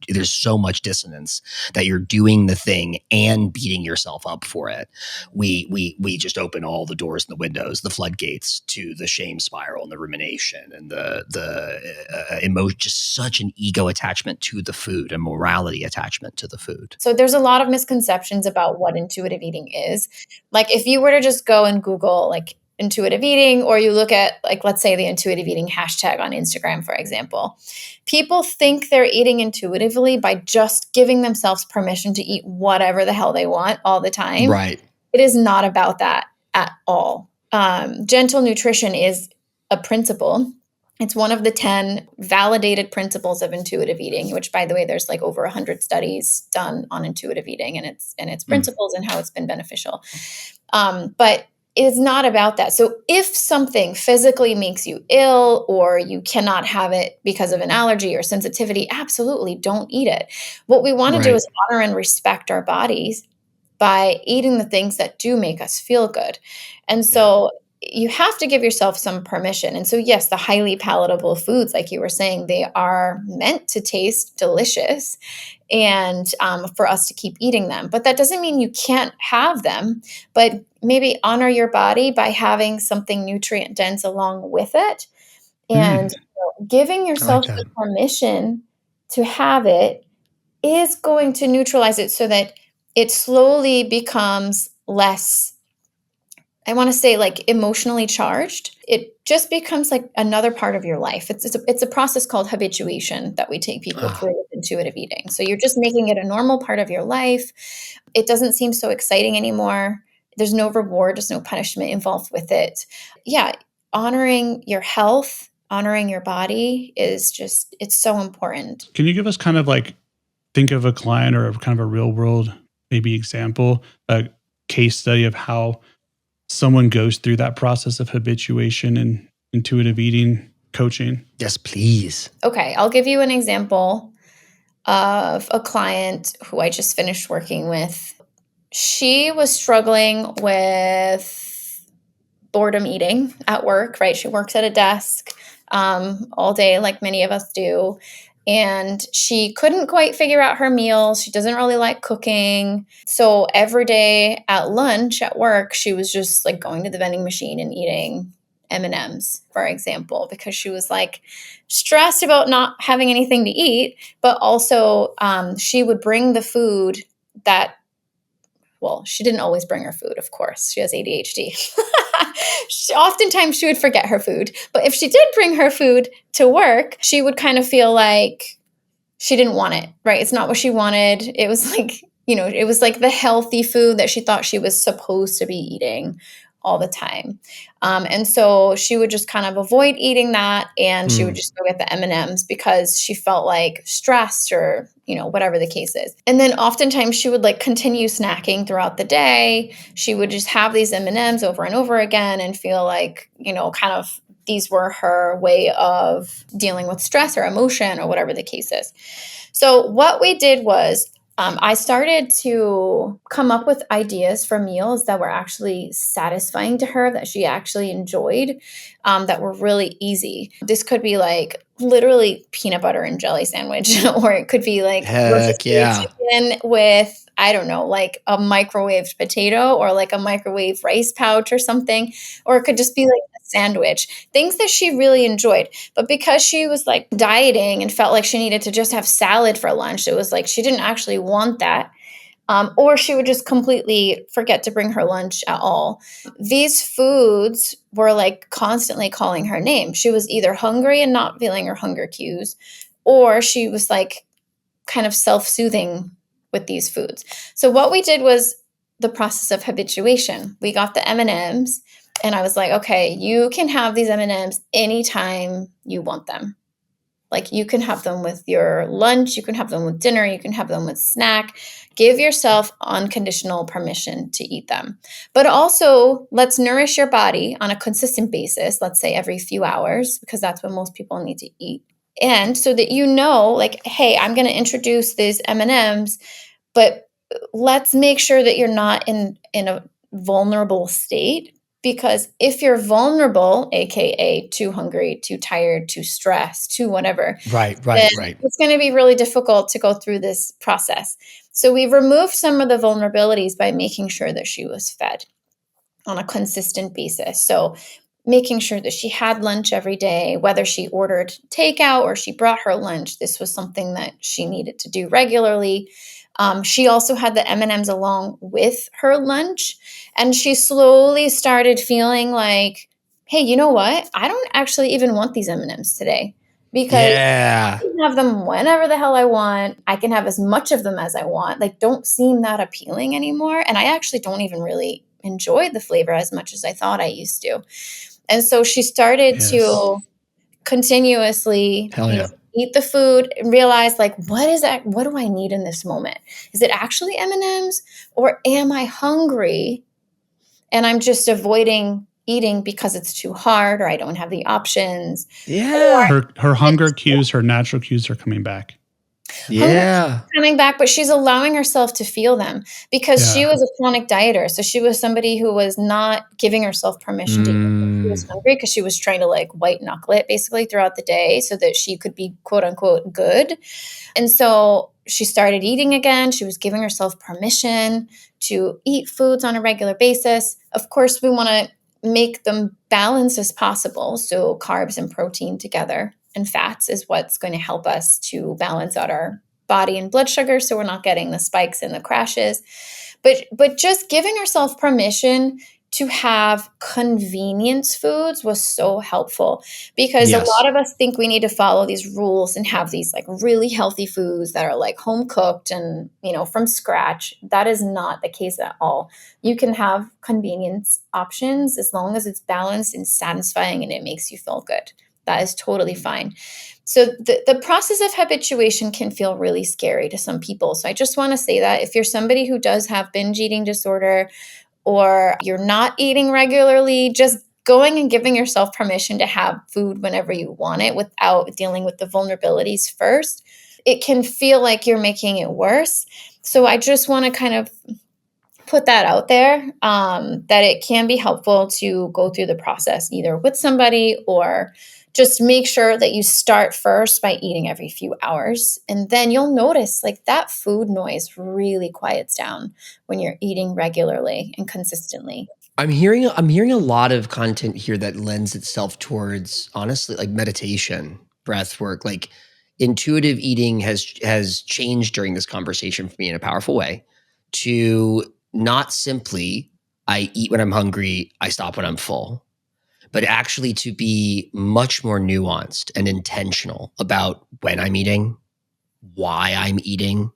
there's so much dissonance that you're doing the thing and beating yourself up for it. We just open all the doors and the windows, the floodgates to the shame spiral and the rumination and the emotion, just such an ego attachment to the food and morality attachment to the food. So there's a lot of misconceptions about what intuitive eating is. Like if you were to just go and Google like intuitive eating, or you look at like, let's say the intuitive eating hashtag on Instagram, for example, people think they're eating intuitively by just giving themselves permission to eat whatever the hell they want all the time. Right. It is not about that at all. Gentle nutrition is a principle. It's one of the 10 validated principles of intuitive eating, which, by the way, there's like over 100 studies done on intuitive eating and its principles and how it's been beneficial. But it's not about that. So if something physically makes you ill, or you cannot have it because of an allergy or sensitivity, absolutely don't eat it. What we want to do is honor and respect our bodies by eating the things that do make us feel good. And so you have to give yourself some permission. And so, yes, the highly palatable foods, like you were saying, they are meant to taste delicious and for us to keep eating them. But that doesn't mean you can't have them, but maybe honor your body by having something nutrient dense along with it. And giving yourself the permission to have it is going to neutralize it so that it slowly becomes less, I want to say, like emotionally charged. It just becomes like another part of your life. It's a process called habituation that we take people through with intuitive eating. So you're just making it a normal part of your life. It doesn't seem so exciting anymore. There's no reward, there's no punishment involved with it. Yeah, honoring your health, honoring your body is just, it's so important. Can you give us kind of like, think of a client or kind of a real world maybe example, a case study of how someone goes through that process of habituation intuitive eating coaching? Yes, please. Okay, I'll give you an example of a client who I just finished working with. She was struggling with boredom eating at work, right? She works at a desk all day, like many of us do. And she couldn't quite figure out her meals. She doesn't really like cooking. So every day at lunch at work, she was just like going to the vending machine and eating M&Ms, for example, because she was like stressed about not having anything to eat. But also she would bring the food that, well, she didn't always bring her food, of course. She has ADHD. Oftentimes she would forget her food. But if she did bring her food to work, she would kind of feel like she didn't want it, right? It's not what she wanted. It was like, it was like the healthy food that she thought she was supposed to be eating all the time. And so she would just kind of avoid eating that, and she would just go get the M&Ms because she felt like stressed or, whatever the case is. And then oftentimes she would like continue snacking throughout the day. She would just have these M&Ms over and over again and feel like, kind of these were her way of dealing with stress or emotion or whatever the case is. So what we did was I started to come up with ideas for meals that were actually satisfying to her, that she actually enjoyed, that were really easy. This could be like literally peanut butter and jelly sandwich, or it could be like rotisserie chicken with, I don't know, like a microwaved potato or like a microwave rice pouch or something, or it could just be like a sandwich, things that she really enjoyed. But because she was like dieting and felt like she needed to just have salad for lunch, it was like she didn't actually want that. Or she would just completely forget to bring her lunch at all. These foods were like constantly calling her name. She was either hungry and not feeling her hunger cues, or she was like kind of self-soothing with these foods. So what we did was the process of habituation. We got the M&Ms, and I was like, okay, you can have these M&Ms anytime you want them. Like you can have them with your lunch, you can have them with dinner, you can have them with snack. Give yourself unconditional permission to eat them. But also, let's nourish your body on a consistent basis, let's say every few hours, because that's when most people need to eat. And so that like, hey, I'm going to introduce these M&Ms, but let's make sure that you're not in a vulnerable state. Because if you're vulnerable, aka too hungry, too tired, too stressed, too whatever, Right. it's going to be really difficult to go through this process. So we removed some of the vulnerabilities by making sure that she was fed on a consistent basis. So making sure that she had lunch every day, whether she ordered takeout or she brought her lunch, this was something that she needed to do regularly. She also had the M&Ms along with her lunch, and she slowly started feeling like, hey, you know what? I don't actually even want these M&Ms today, because I can have them whenever the hell I want. I can have as much of them as I want. Like, don't seem that appealing anymore. And I actually don't even really enjoy the flavor as much as I thought I used to. And so she started to continuously eat the food and realize, like, what is that? What do I need in this moment? Is it actually M&Ms, or am I hungry and I'm just avoiding eating because it's too hard or I don't have the options? Yeah. Her hunger cues, her natural cues are coming back. Yeah. Coming back, but she's allowing herself to feel them, because she was a chronic dieter. So she was somebody who was not giving herself permission to eat when she was hungry, because she was trying to like white knuckle it basically throughout the day so that she could be quote unquote good. And so she started eating again. She was giving herself permission to eat foods on a regular basis. Of course, we want to make them balanced as possible. So carbs and protein together, and fats is what's going to help us to balance out our body and blood sugar, so we're not getting the spikes and the crashes. But just giving ourselves permission to have convenience foods was so helpful, because a lot of us think we need to follow these rules and have these like really healthy foods that are like home cooked and, from scratch. That is not the case at all. You can have convenience options as long as it's balanced and satisfying and it makes you feel good. That is totally fine. So the process of habituation can feel really scary to some people. So I just want to say that if you're somebody who does have binge eating disorder, or you're not eating regularly, just going and giving yourself permission to have food whenever you want it without dealing with the vulnerabilities first, it can feel like you're making it worse. So I just want to kind of put that out there, that it can be helpful to go through the process either with somebody, or just make sure that you start first by eating every few hours. And then you'll notice like that food noise really quiets down when you're eating regularly and consistently. I'm hearing a lot of content here that lends itself towards, honestly, like meditation, breath work, like intuitive eating has changed during this conversation for me in a powerful way, to not simply I eat when I'm hungry, I stop when I'm full, but actually to be much more nuanced and intentional about when I'm eating, why I'm eating,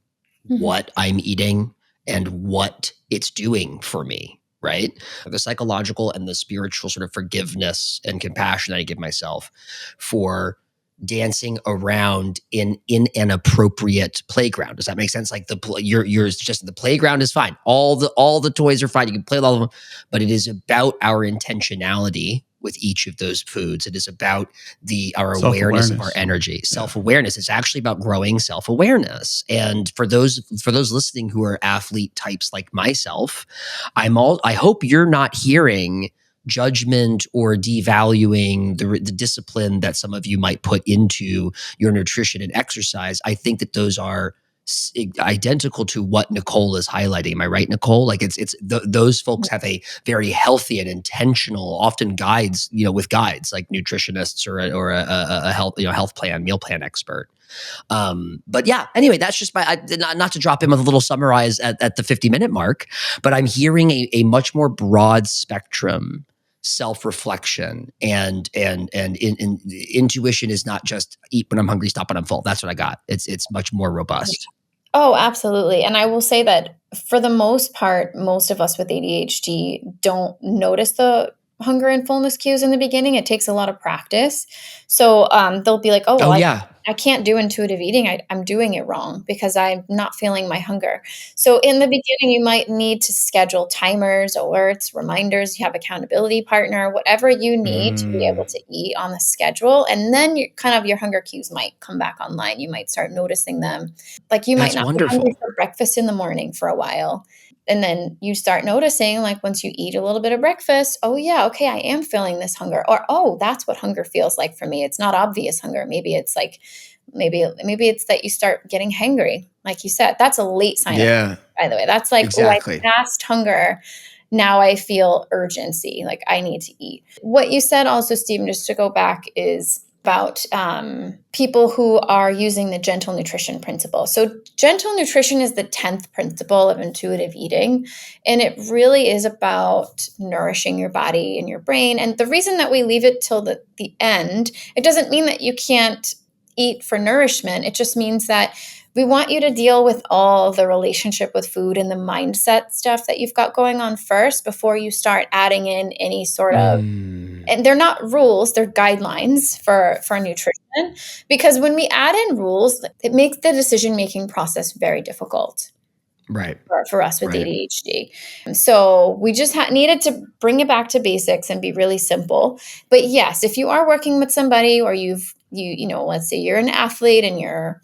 what I'm eating, and what it's doing for me, right? The psychological and the spiritual sort of forgiveness and compassion that I give myself for dancing around in an appropriate playground. Does that make sense? Like you're just, the playground is fine. All the toys are fine. You can play with all of them, but it is about our intentionality with each of those foods. It is about our awareness of our energy, self-awareness. It's actually about growing self-awareness. And for those listening who are athlete types like myself, I hope you're not hearing judgment or devaluing the discipline that some of you might put into your nutrition and exercise. I think that those are identical to what Nicole is highlighting. Am I right, Nicole? Like those folks have a very healthy and intentional, often guides, with guides like nutritionists or a health plan, meal plan expert. But yeah, anyway, that's just not to drop in with a little summarize at the 50-minute mark, but I'm hearing a much more broad spectrum self-reflection and intuition is not just eat when I'm hungry, stop when I'm full. That's what I got. It's much more robust. Oh, absolutely. And I will say that for the most part, most of us with ADHD don't notice the hunger and fullness cues in the beginning. It takes a lot of practice. So they'll be like, I can't do intuitive eating. I'm doing it wrong because I'm not feeling my hunger. So in the beginning, you might need to schedule timers, alerts, reminders. You have accountability partner, whatever you need to be able to eat on the schedule. And then your hunger cues might come back online. You might start noticing them. Like you might not be hungry for breakfast in the morning for a while. And then you start noticing, like once you eat a little bit of breakfast, oh yeah, okay, I am feeling this hunger. Or, oh, that's what hunger feels like for me. It's not obvious hunger. Maybe it's like, maybe it's that you start getting hangry. Like you said, that's a late sign of hunger, by the way. That's like, exactly. I passed hunger. Now I feel urgency. Like I need to eat. What you said also, Stephen, just to go back, is about people who are using the gentle nutrition principle. So gentle nutrition is the 10th principle of intuitive eating. And it really is about nourishing your body and your brain. And the reason that we leave it till the end, it doesn't mean that you can't eat for nourishment. It just means that we want you to deal with all the relationship with food and the mindset stuff that you've got going on first before you start adding in any sort of, and they're not rules, they're guidelines for nutrition. Because when we add in rules, it makes the decision-making process very difficult. Right. For us with ADHD. So we just needed to bring it back to basics and be really simple. But yes, if you are working with somebody or let's say you're an athlete and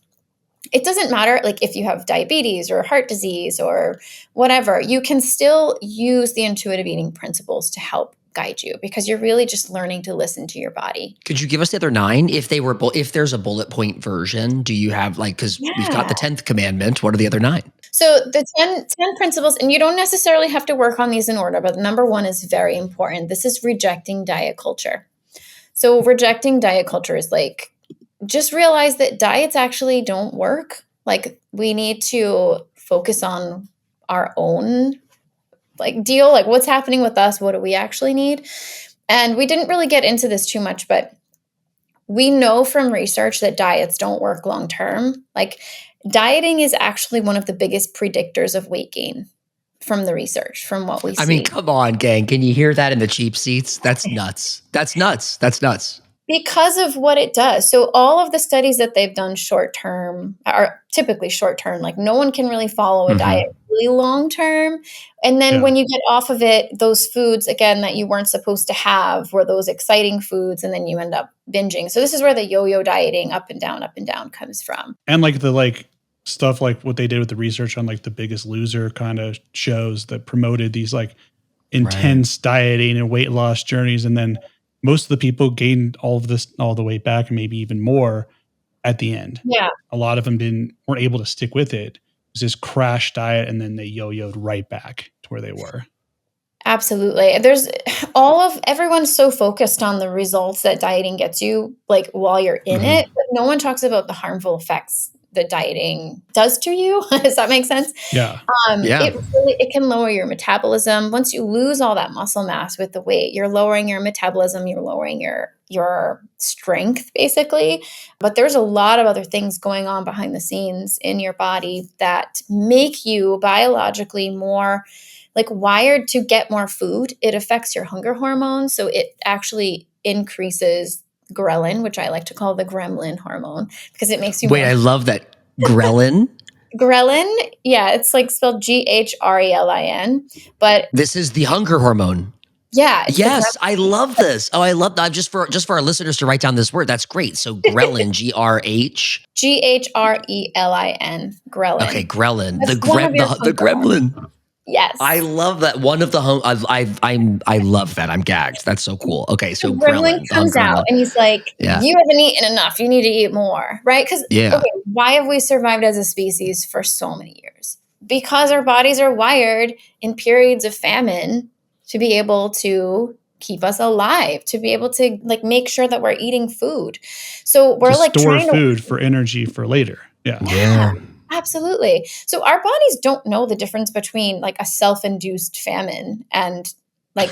it doesn't matter, like if you have diabetes or heart disease or whatever, you can still use the intuitive eating principles to help guide you because you're really just learning to listen to your body. Could you give us the other 9? If there's a bullet point version, do you have because we've got the 10th commandment, what are the other 9? So the 10 principles, and you don't necessarily have to work on these in order, but number 1 is very important. This is rejecting diet culture. So rejecting diet culture is like, just realize that diets actually don't work. Like we need to focus on our own deal, like what's happening with us, what do we actually need? And we didn't really get into this too much, but we know from research that diets don't work long-term. Like dieting is actually one of the biggest predictors of weight gain from the research, from what we see. I mean, come on, gang. Can you hear that in the cheap seats? That's nuts. That's nuts. Because of what it does. So all of the studies that they've done short term are typically short term. Like no one can really follow a diet really long term. And then when you get off of it, those foods again that you weren't supposed to have were those exciting foods, and then you end up binging. So this is where the yo-yo dieting up and down comes from. And like the stuff like what they did with the research on like The Biggest Loser kind of shows that promoted these like intense dieting and weight loss journeys, and then most of the people gained all the weight back and maybe even more at the end. Yeah. A lot of them weren't able to stick with it. It was this crash diet, and then they yo-yoed right back to where they were. Absolutely. Everyone's so focused on the results that dieting gets you, like while you're in it, but no one talks about the harmful effects that dieting does to you. Does that make sense? Yeah. It can lower your metabolism. Once you lose all that muscle mass with the weight, you're lowering your metabolism, you're lowering your strength basically. But there's a lot of other things going on behind the scenes in your body that make you biologically more like wired to get more food. It affects your hunger hormone. So it actually increases grelin, which I like to call the gremlin hormone, because it makes you Wait, I love that. Grelin? Grelin, yeah, it's like spelled GHRELIN, but This is the hunger hormone. yeah. Yes, I love this. Oh, I love that. Just for our listeners to write down this word. That's great. So grelin, GRH. GHRELIN, grelin. Okay, grelin. That's The gremlin. Yes. I love that. One of the I love that. I'm gagged. That's so cool. Okay, so the gremlin comes out and he's like, you haven't eaten enough. You need to eat more, right? Because why have we survived as a species for so many years? Because our bodies are wired in periods of famine to be able to keep us alive, to be able to like make sure that we're eating food. So we're like store trying food for energy for later. Yeah. Absolutely. So our bodies don't know the difference between like a self-induced famine and like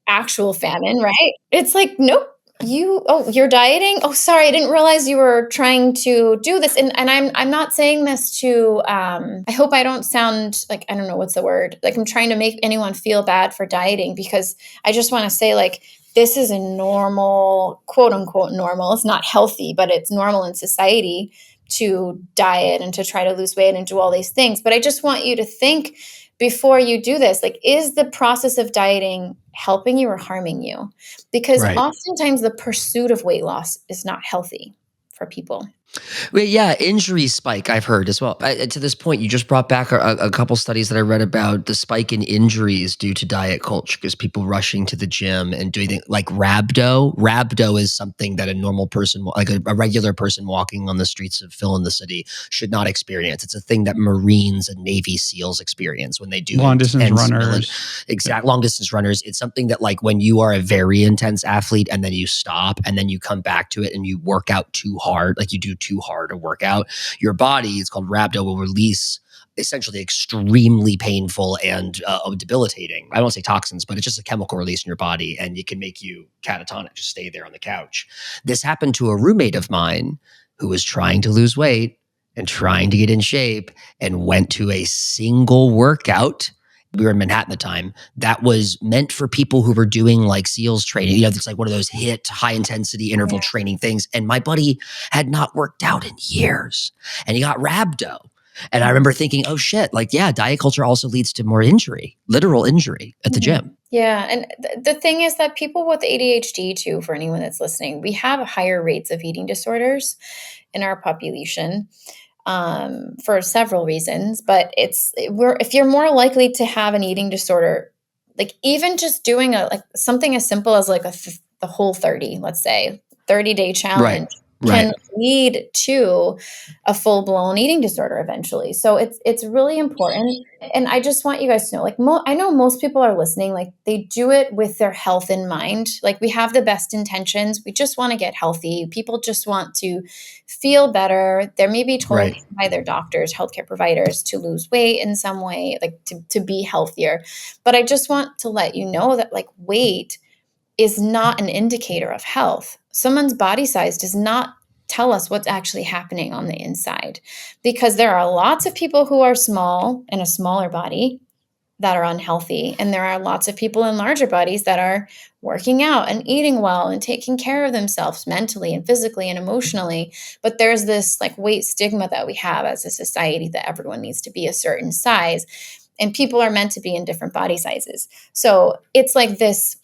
actual famine, right? It's like, nope, you're dieting. Oh, sorry, I didn't realize you were trying to do this. And I'm not saying this to I hope I don't sound like, I don't know what's the word. Like I'm trying to make anyone feel bad for dieting, because I just want to say like this is a normal, quote unquote normal. It's not healthy, but it's normal in society to diet and to try to lose weight and do all these things. But I just want you to think before you do this, like, is the process of dieting helping you or harming you? Because oftentimes the pursuit of weight loss is not healthy for people. Well, yeah, injury spike I've heard as well. To this point, you just brought back a couple studies that I read about the spike in injuries due to diet culture, because people rushing to the gym and doing things like rhabdo. Rhabdo is something that a normal person, like a regular person walking on the streets of fill in the city, should not experience. It's a thing that Marines and Navy SEALs experience when they do long distance runners. Long distance runners. It's something that like when you are a very intense athlete and then you stop and then you come back to it and you work out too hard, like you do too hard a workout, your body, it's called rhabdo, will release essentially extremely painful and debilitating. I don't say toxins, but it's just a chemical release in your body, and it can make you catatonic, just stay there on the couch. This happened to a roommate of mine who was trying to lose weight and trying to get in shape and went to a single workout. We were in Manhattan at the time. That was meant for people who were doing like SEALs training. You know, it's like one of those HIIT, high intensity interval training things. And my buddy had not worked out in years and he got rhabdo. And I remember thinking, oh shit, like, yeah, diet culture also leads to more injury, literal injury at the gym. Yeah. And the thing is that people with ADHD too, for anyone that's listening, we have higher rates of eating disorders in our population. For several reasons, but if you're more likely to have an eating disorder, like even just doing something as simple as like the Whole30, let's say 30-day challenge can lead to a full-blown eating disorder eventually. So it's really important. And I just want you guys to know, like, I know most people are listening, like they do it with their health in mind. Like we have the best intentions. We just want to get healthy. People just want to feel better. They're maybe told by their doctors, healthcare providers, to lose weight in some way, like to be healthier. But I just want to let you know that like weight is not an indicator of health. Someone's body size does not tell us what's actually happening on the inside, because there are lots of people who are small in a smaller body, that are unhealthy. And there are lots of people in larger bodies that are working out and eating well and taking care of themselves mentally and physically and emotionally. But there's this like weight stigma that we have as a society that everyone needs to be a certain size. And people are meant to be in different body sizes. So it's like this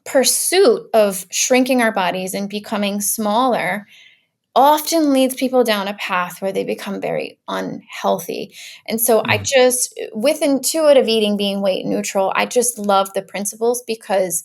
pursuit of shrinking our bodies and becoming smaller often leads people down a path where they become very unhealthy. And so I just, with intuitive eating being weight neutral, I just love the principles because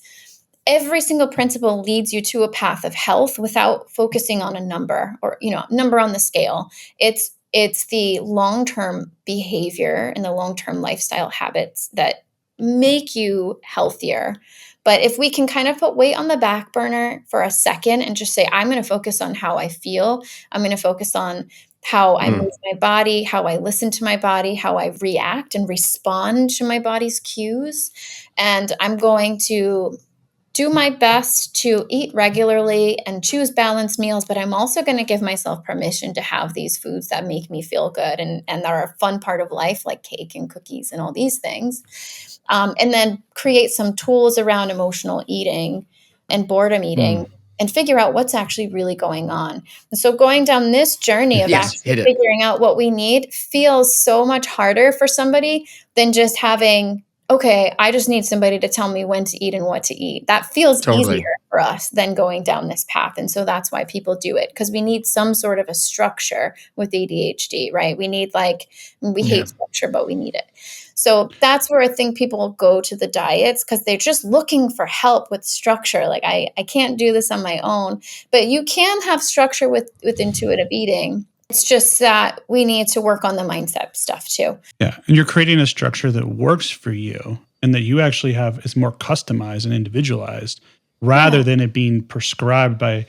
every single principle leads you to a path of health without focusing on a number or, number on the scale. It's the long-term behavior and the long-term lifestyle habits that make you healthier. But if we can kind of put weight on the back burner for a second and just say, I'm going to focus on how I feel. I'm going to focus on how I move my body, how I listen to my body, how I react and respond to my body's cues. And I'm going to do my best to eat regularly and choose balanced meals, but I'm also going to give myself permission to have these foods that make me feel good and that are a fun part of life, like cake and cookies and all these things. And then create some tools around emotional eating and boredom eating and figure out what's actually really going on. And so going down this journey of actually figuring out what we need feels so much harder for somebody than just having, okay, I just need somebody to tell me when to eat and what to eat. That feels easier for us than going down this path. And so that's why people do it, because we need some sort of a structure with ADHD, right? We need we hate structure, but we need it. So that's where I think people go to the diets because they're just looking for help with structure. Like I can't do this on my own, but you can have structure with intuitive eating. It's just that we need to work on the mindset stuff too. Yeah. And you're creating a structure that works for you and that you actually have is more customized and individualized rather than it being prescribed by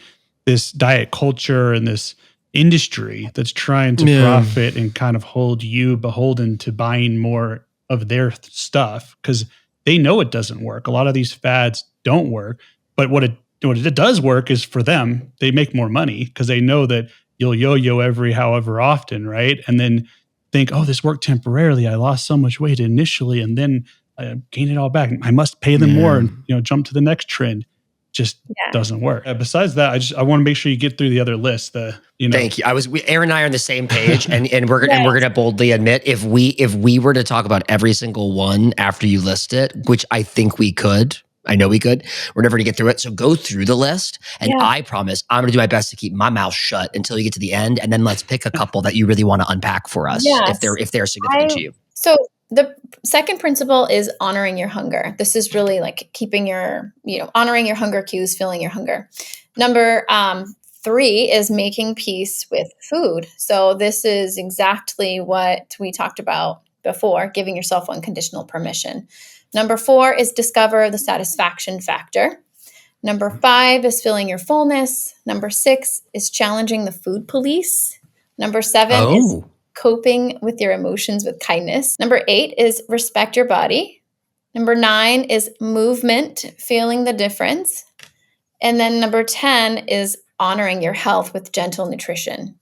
this diet culture and this industry that's trying to profit and kind of hold you beholden to buying more of their stuff because they know it doesn't work. A lot of these fads don't work, but what it does work is for them, they make more money because they know that you'll yo-yo every however often, right? And then think, oh, this worked temporarily. I lost so much weight initially, and then I gained it all back. I must pay them more and jump to the next trend. Just doesn't work. Besides that, I want to make sure you get through the other list. Thank you. Aaron and I are on the same page, and we're gonna boldly admit if we were to talk about every single one after you list it, which I think we could. I know we could. We're never going to get through it. So go through the list. And I promise I'm going to do my best to keep my mouth shut until you get to the end. And then let's pick a couple that you really want to unpack for us if they're significant to you. So the second principle is honoring your hunger. This is really like keeping honoring your hunger cues, filling your hunger. Number 3 is making peace with food. So this is exactly what we talked about before, giving yourself unconditional permission. Number 4 is discover the satisfaction factor. Number 5 is feeling your fullness. Number 6 is challenging the food police. Number 7 is coping with your emotions with kindness. Number 8 is respect your body. Number 9 is movement, feeling the difference. And then number 10 is honoring your health with gentle nutrition.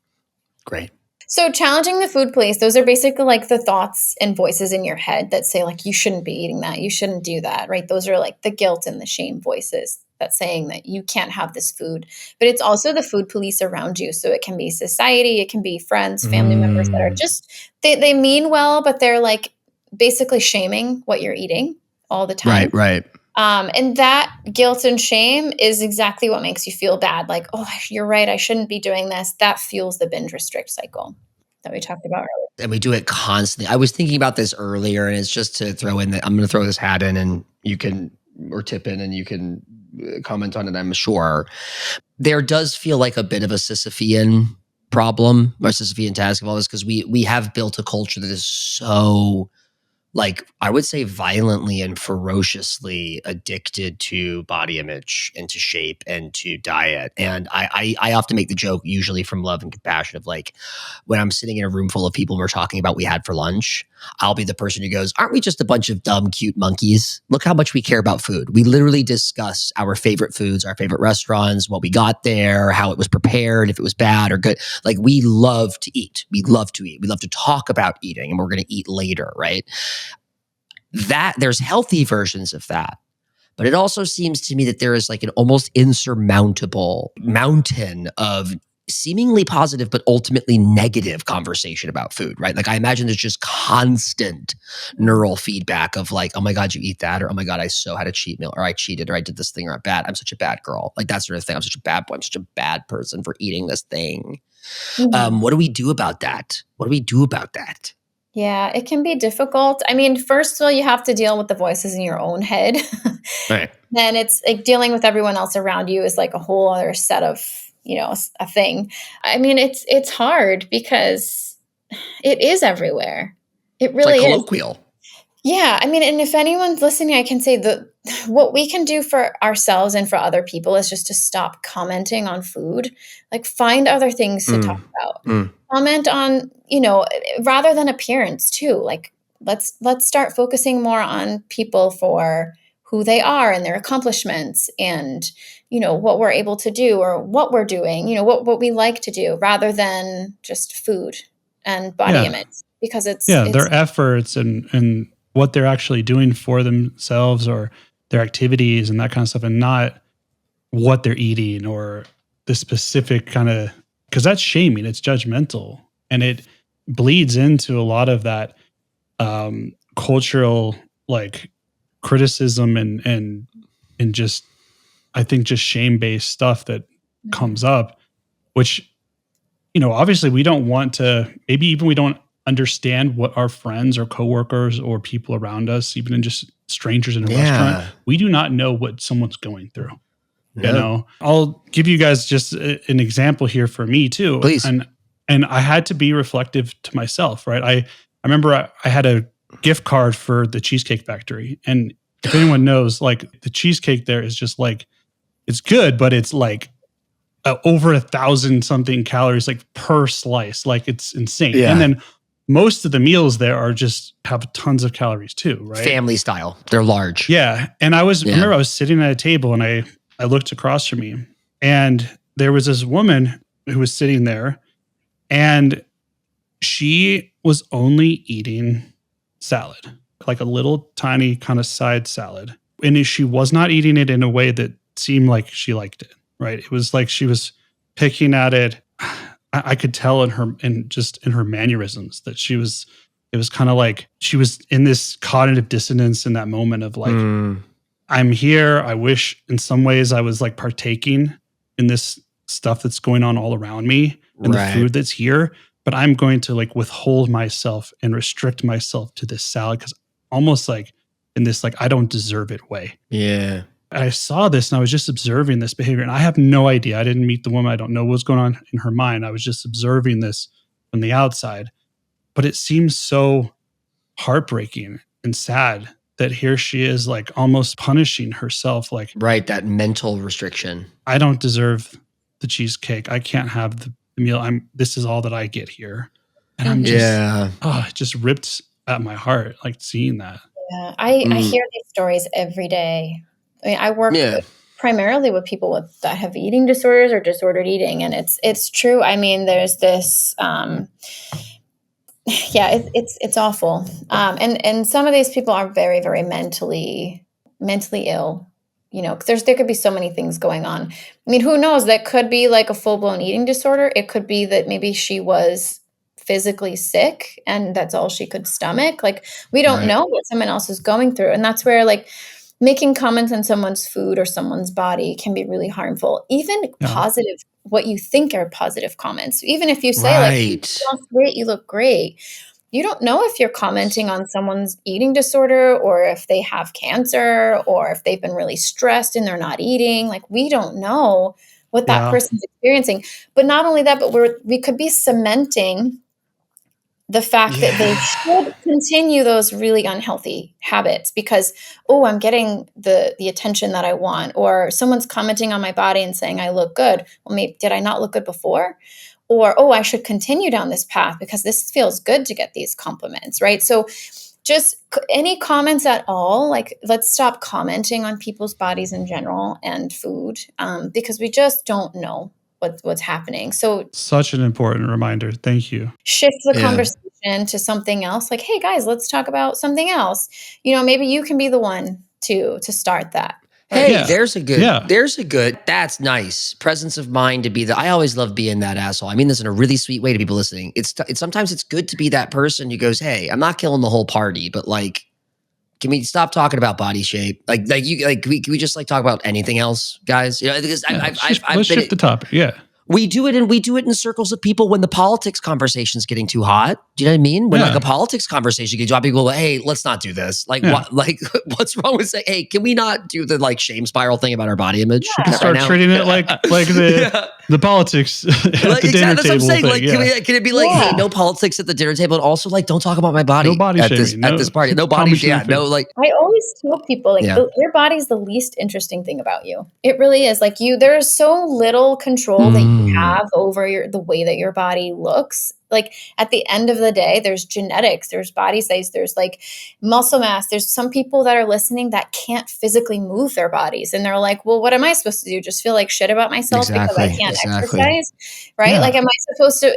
Great. So challenging the food police, those are basically like the thoughts and voices in your head that say like, you shouldn't be eating that. You shouldn't do that, right? Those are like the guilt and the shame voices that's saying that you can't have this food. But it's also the food police around you. So it can be society, it can be friends, family members that are just, they mean well, but they're like basically shaming what you're eating all the time. Right. And that guilt and shame is exactly what makes you feel bad. Like, oh, you're right, I shouldn't be doing this. That fuels the binge restrict cycle that we talked about earlier. And we do it constantly. I was thinking about this earlier, and it's just to throw in I'm going to throw this hat in and you can, or tip in and you can comment on it, I'm sure. There does feel like a bit of a Sisyphean problem or Sisyphean task of all this because we have built a culture that is so, like, I would say violently and ferociously addicted to body image and to shape and to diet. And I often make the joke, usually from love and compassion, of like, when I'm sitting in a room full of people and we're talking about what we had for lunch, I'll be the person who goes, aren't we just a bunch of dumb, cute monkeys? Look how much we care about food. We literally discuss our favorite foods, our favorite restaurants, what we got there, how it was prepared, if it was bad or good. Like, we love to eat. We love to eat. We love to talk about eating, and we're going to eat later, right? that there's healthy versions of that. But it also seems to me that there is like an almost insurmountable mountain of seemingly positive, but ultimately negative conversation about food, right? Like I imagine there's just constant neural feedback of like, oh my God, you eat that, or oh my God, I so had a cheat meal, or I cheated, or I did this thing, or I'm such a bad girl, like that sort of thing. I'm such a bad boy. I'm such a bad person for eating this thing. What do we do about that? What do we do about that? Yeah, it can be difficult. I mean, first of all, you have to deal with the voices in your own head. Right. Then it's like dealing with everyone else around you is like a whole other set of, a thing. I mean, it's hard because it is everywhere. It It's like really is. colloquial. Yeah, I mean, and if anyone's listening, I can say that what we can do for ourselves and for other people is just to stop commenting on food. Like find other things to talk about. Comment on, rather than appearance too. Like let's start focusing more on people for who they are and their accomplishments and, what we're able to do or what we're doing, what we like to do rather than just food and body image because it's their efforts and what they're actually doing for themselves or their activities and that kind of stuff, and not what they're eating or the specific kind of, because that's shaming, it's judgmental, and it bleeds into a lot of that cultural like criticism and just, I think just shame-based stuff that comes up, which, obviously we don't want to, maybe even we don't understand what our friends or coworkers or people around us, even in just strangers in a restaurant, we do not know what someone's going through. I'll give you guys just an example here for me too. Please. And I had to be reflective to myself, right? I remember I had a gift card for the Cheesecake Factory. And if anyone knows, like the cheesecake there is just like, it's good, but it's like over 1,000 something calories, like per slice. Like it's insane. Yeah. And then most of the meals there are just have tons of calories too, right? Family style. They're large. Yeah. And I remember I was sitting at a table and I looked across from me and there was this woman who was sitting there and she was only eating salad, like a little tiny kind of side salad. And she was not eating it in a way that seemed like she liked it, right? It was like she was picking at it. I could tell in her mannerisms that it was kind of like she was in this cognitive dissonance in that moment of like, I'm here. I wish in some ways I was like partaking in this stuff that's going on all around me and the food that's here, but I'm going to like withhold myself and restrict myself to this salad because almost like in this, like, I don't deserve it way. Yeah. I saw this and I was just observing this behavior and I have no idea. I didn't meet the woman. I don't know what's going on in her mind. I was just observing this from the outside, but it seems so heartbreaking and sad that here she is like almost punishing herself. Like, right. That mental restriction. I don't deserve the cheesecake. I can't have the meal. This is all that I get here. And I'm just, it just ripped at my heart, like seeing that. Yeah, I hear these stories every day. I mean, I work primarily with people that have eating disorders or disordered eating, and it's true. I mean, there's this, it's awful, and some of these people are very, very mentally ill. Because there could be so many things going on. I mean, who knows? That could be like a full blown eating disorder. It could be that maybe she was physically sick and that's all she could stomach. Like we don't know what someone else is going through. And that's where like making comments on someone's food or someone's body can be really harmful. Even positive, what you think are positive comments. Even if you say like, you look great, you look great. You don't know if you're commenting on someone's eating disorder or if they have cancer or if they've been really stressed and they're not eating. Like we don't know what that person's experiencing. But not only that, but we could be cementing the fact that they should continue those really unhealthy habits because, I'm getting the attention that I want, or someone's commenting on my body and saying I look good. Well, maybe did I not look good before? Or, I should continue down this path because this feels good to get these compliments, right? So just any comments at all, like let's stop commenting on people's bodies in general and food because we just don't know what's happening. So such an important reminder. Thank you. Shift the conversation conversation to something else, like, hey guys, let's talk about something else. Maybe you can be the one to start that. Hey, Yeah. there's a good, Yeah. that's nice. Presence of mind to be I always love being that asshole. I mean this in a really sweet way to people listening. Sometimes it's good to be that person who goes, hey, I'm not killing the whole party, but like, can we stop talking about body shape? Can we just like talk about anything else, guys? Because Let's shift the topic. Yeah. we do it in circles of people when the politics conversation is getting too hot. Do you know what I mean? When like a politics conversation gets too hot, people go, hey, let's not do this. Like, what? Like, what's wrong with saying, hey, can we not do the like shame spiral thing about our body image? Yeah. Start treating it like the politics at the dinner that's table. What I'm saying. Thing, like, can it be like, hey, no politics at the dinner table, and also like, don't talk about my body. No body shaming. At this party. No body shaming. No, like. I always tell people, like, your body's the least interesting thing about you. It really is. Like, there is so little control that you have over the way that your body looks. Like, at the end of the day, there's genetics, there's body size, there's like muscle mass. There's some people that are listening that can't physically move their bodies. And they're like, well, what am I supposed to do? Just feel like shit about myself because I can't exercise? Right? Yeah. Like,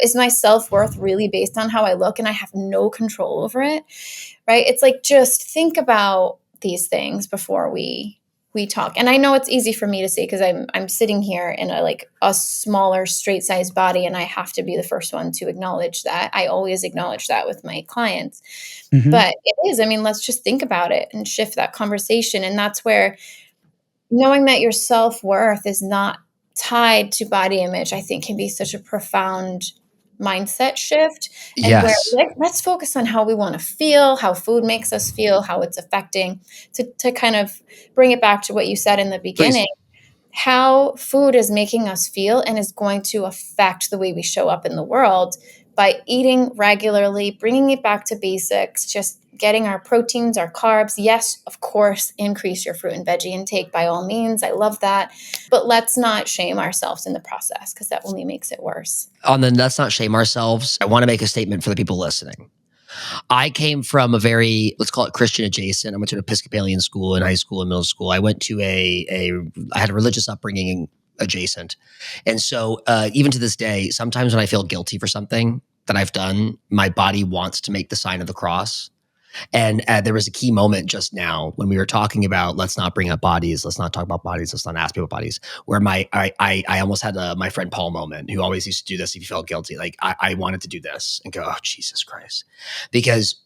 is my self-worth really based on how I look and I have no control over it? Right? It's like, just think about these things before we talk. And I know it's easy for me to say because I'm sitting here in a smaller straight sized body, and I have to be the first one to acknowledge that. I always acknowledge that with my clients. But it is, let's just think about it and shift that conversation. And that's where knowing that your self-worth is not tied to body image, I think, can be such a profound mindset shift. And where let's focus on how we want to feel, how food makes us feel, how it's affecting, to kind of bring it back to what you said in the beginning. Please. How food is making us feel and is going to affect the way we show up in the world by eating regularly, bringing it back to basics, just getting our proteins, our carbs. Yes, of course, increase your fruit and veggie intake by all means. I love that. But let's not shame ourselves in the process, because that only makes it worse. Let's not shame ourselves. I want to make a statement for the people listening. I came from a very, let's call it Christian adjacent. I went to an Episcopalian school in high school and middle school. I went to I had a religious upbringing adjacent. And so even to this day, sometimes when I feel guilty for something that I've done, my body wants to make the sign of the cross. And there was a key moment just now when we were talking about, let's not bring up bodies, let's not talk about bodies, let's not ask people about bodies, where I almost had my friend Paul moment, who always used to do this if you felt guilty. Like I wanted to do this and go, oh, Jesus Christ. Because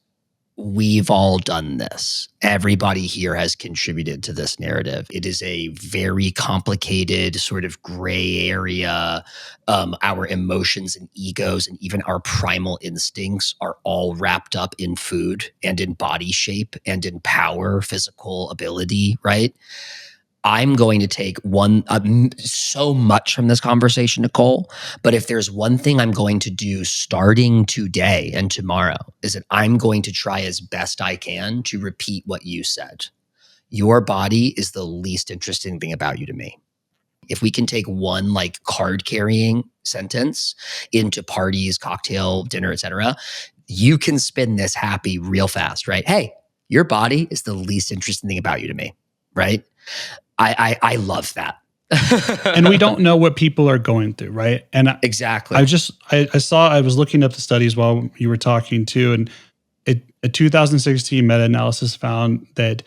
we've all done this. Everybody here has contributed to this narrative. It is a very complicated sort of gray area. Our emotions and egos and even our primal instincts are all wrapped up in food and in body shape and in power, physical ability, right? I'm going to take so much from this conversation, Nicole, but if there's one thing I'm going to do starting today and tomorrow, is that I'm going to try as best I can to repeat what you said. Your body is the least interesting thing about you to me. If we can take one like card carrying sentence into parties, cocktail, dinner, etc., you can spin this happy real fast, right? Hey, your body is the least interesting thing about you to me, right? I love that. And we don't know what people are going through, right? And exactly. I was looking up the studies while you were talking too, and a 2016 meta-analysis found that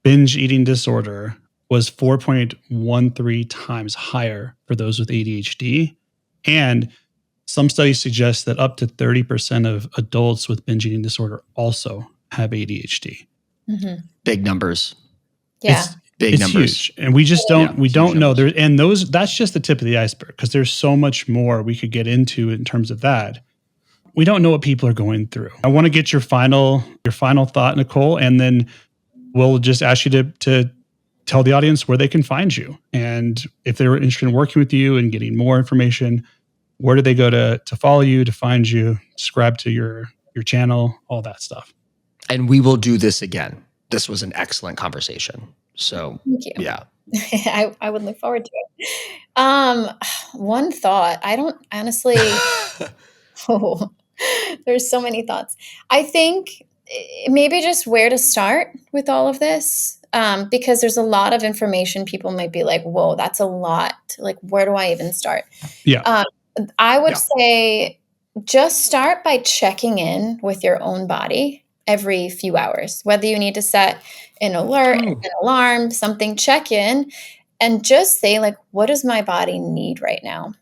binge eating disorder was 4.13 times higher for those with ADHD. And some studies suggest that up to 30% of adults with binge eating disorder also have ADHD. Mm-hmm. Big numbers. Yeah. Big numbers. Huge. And we just don't know there. And that's just the tip of the iceberg, because there's so much more we could get into in terms of that. We don't know what people are going through. I want to get your final thought, Nicole, and then we'll just ask you to tell the audience where they can find you. And if they're interested in working with you and getting more information, where do they go to follow you, to find you, subscribe to your channel, all that stuff. And we will do this again. This was an excellent conversation. So, thank you. Yeah. I would look forward to it. One thought. I don't honestly. There's so many thoughts. I think maybe just where to start with all of this, because there's a lot of information. People might be like, "Whoa, that's a lot. Like, where do I even start?" Yeah. I would say Just start by checking in with your own body every few hours, whether you need to set an alert, an alarm, something, check in and just say like, what does my body need right now?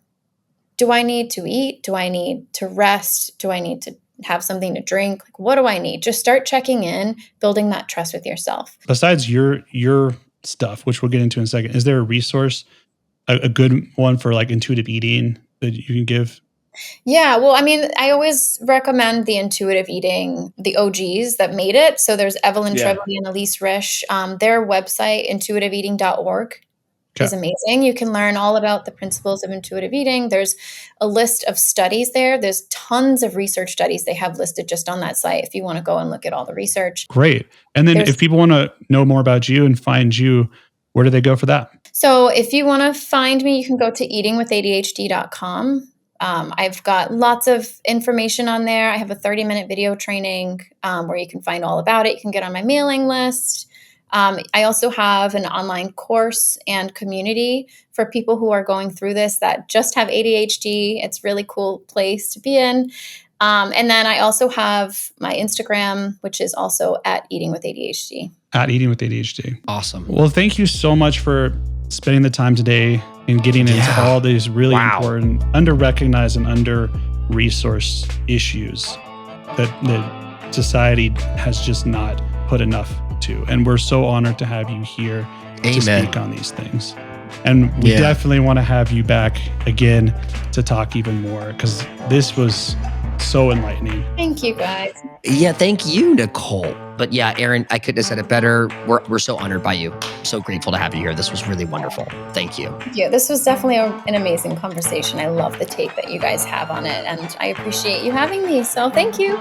Do I need to eat? Do I need to rest? Do I need to have something to drink? Like, what do I need? Just start checking in, building that trust with yourself. Besides your stuff, which we'll get into in a second, is there a resource, a good one for like intuitive eating that you can give? Yeah, well, I mean, I always recommend the intuitive eating, the OGs that made it. So there's Evelyn Trevely and Elise Risch. Their website, intuitiveeating.org, is amazing. You can learn all about the principles of intuitive eating. There's a list of studies there. There's tons of research studies they have listed just on that site if you want to go and look at all the research. Great. And then if people want to know more about you and find you, where do they go for that? So if you want to find me, you can go to eatingwithadhd.com. I've got lots of information on there. I have a 30-minute video training where you can find all about it. You can get on my mailing list. I also have an online course and community for people who are going through this that just have ADHD. It's a really cool place to be in. And then I also have my Instagram, which is also at Eating with ADHD. At Eating with ADHD. Awesome. Well, thank you so much for spending the time today and getting into all these really important, under-recognized and under-resourced issues that society has just not put enough to. And we're so honored to have you here to speak on these things. And we definitely want to have you back again to talk even more, because this was so enlightening. Thank you, guys. Yeah, thank you, Nicole. But yeah, Erin, I couldn't have said it better. We're so honored by you. So grateful to have you here. This was really wonderful. Thank you. Yeah, this was definitely an amazing conversation. I love the take that you guys have on it, and I appreciate you having me. So thank you.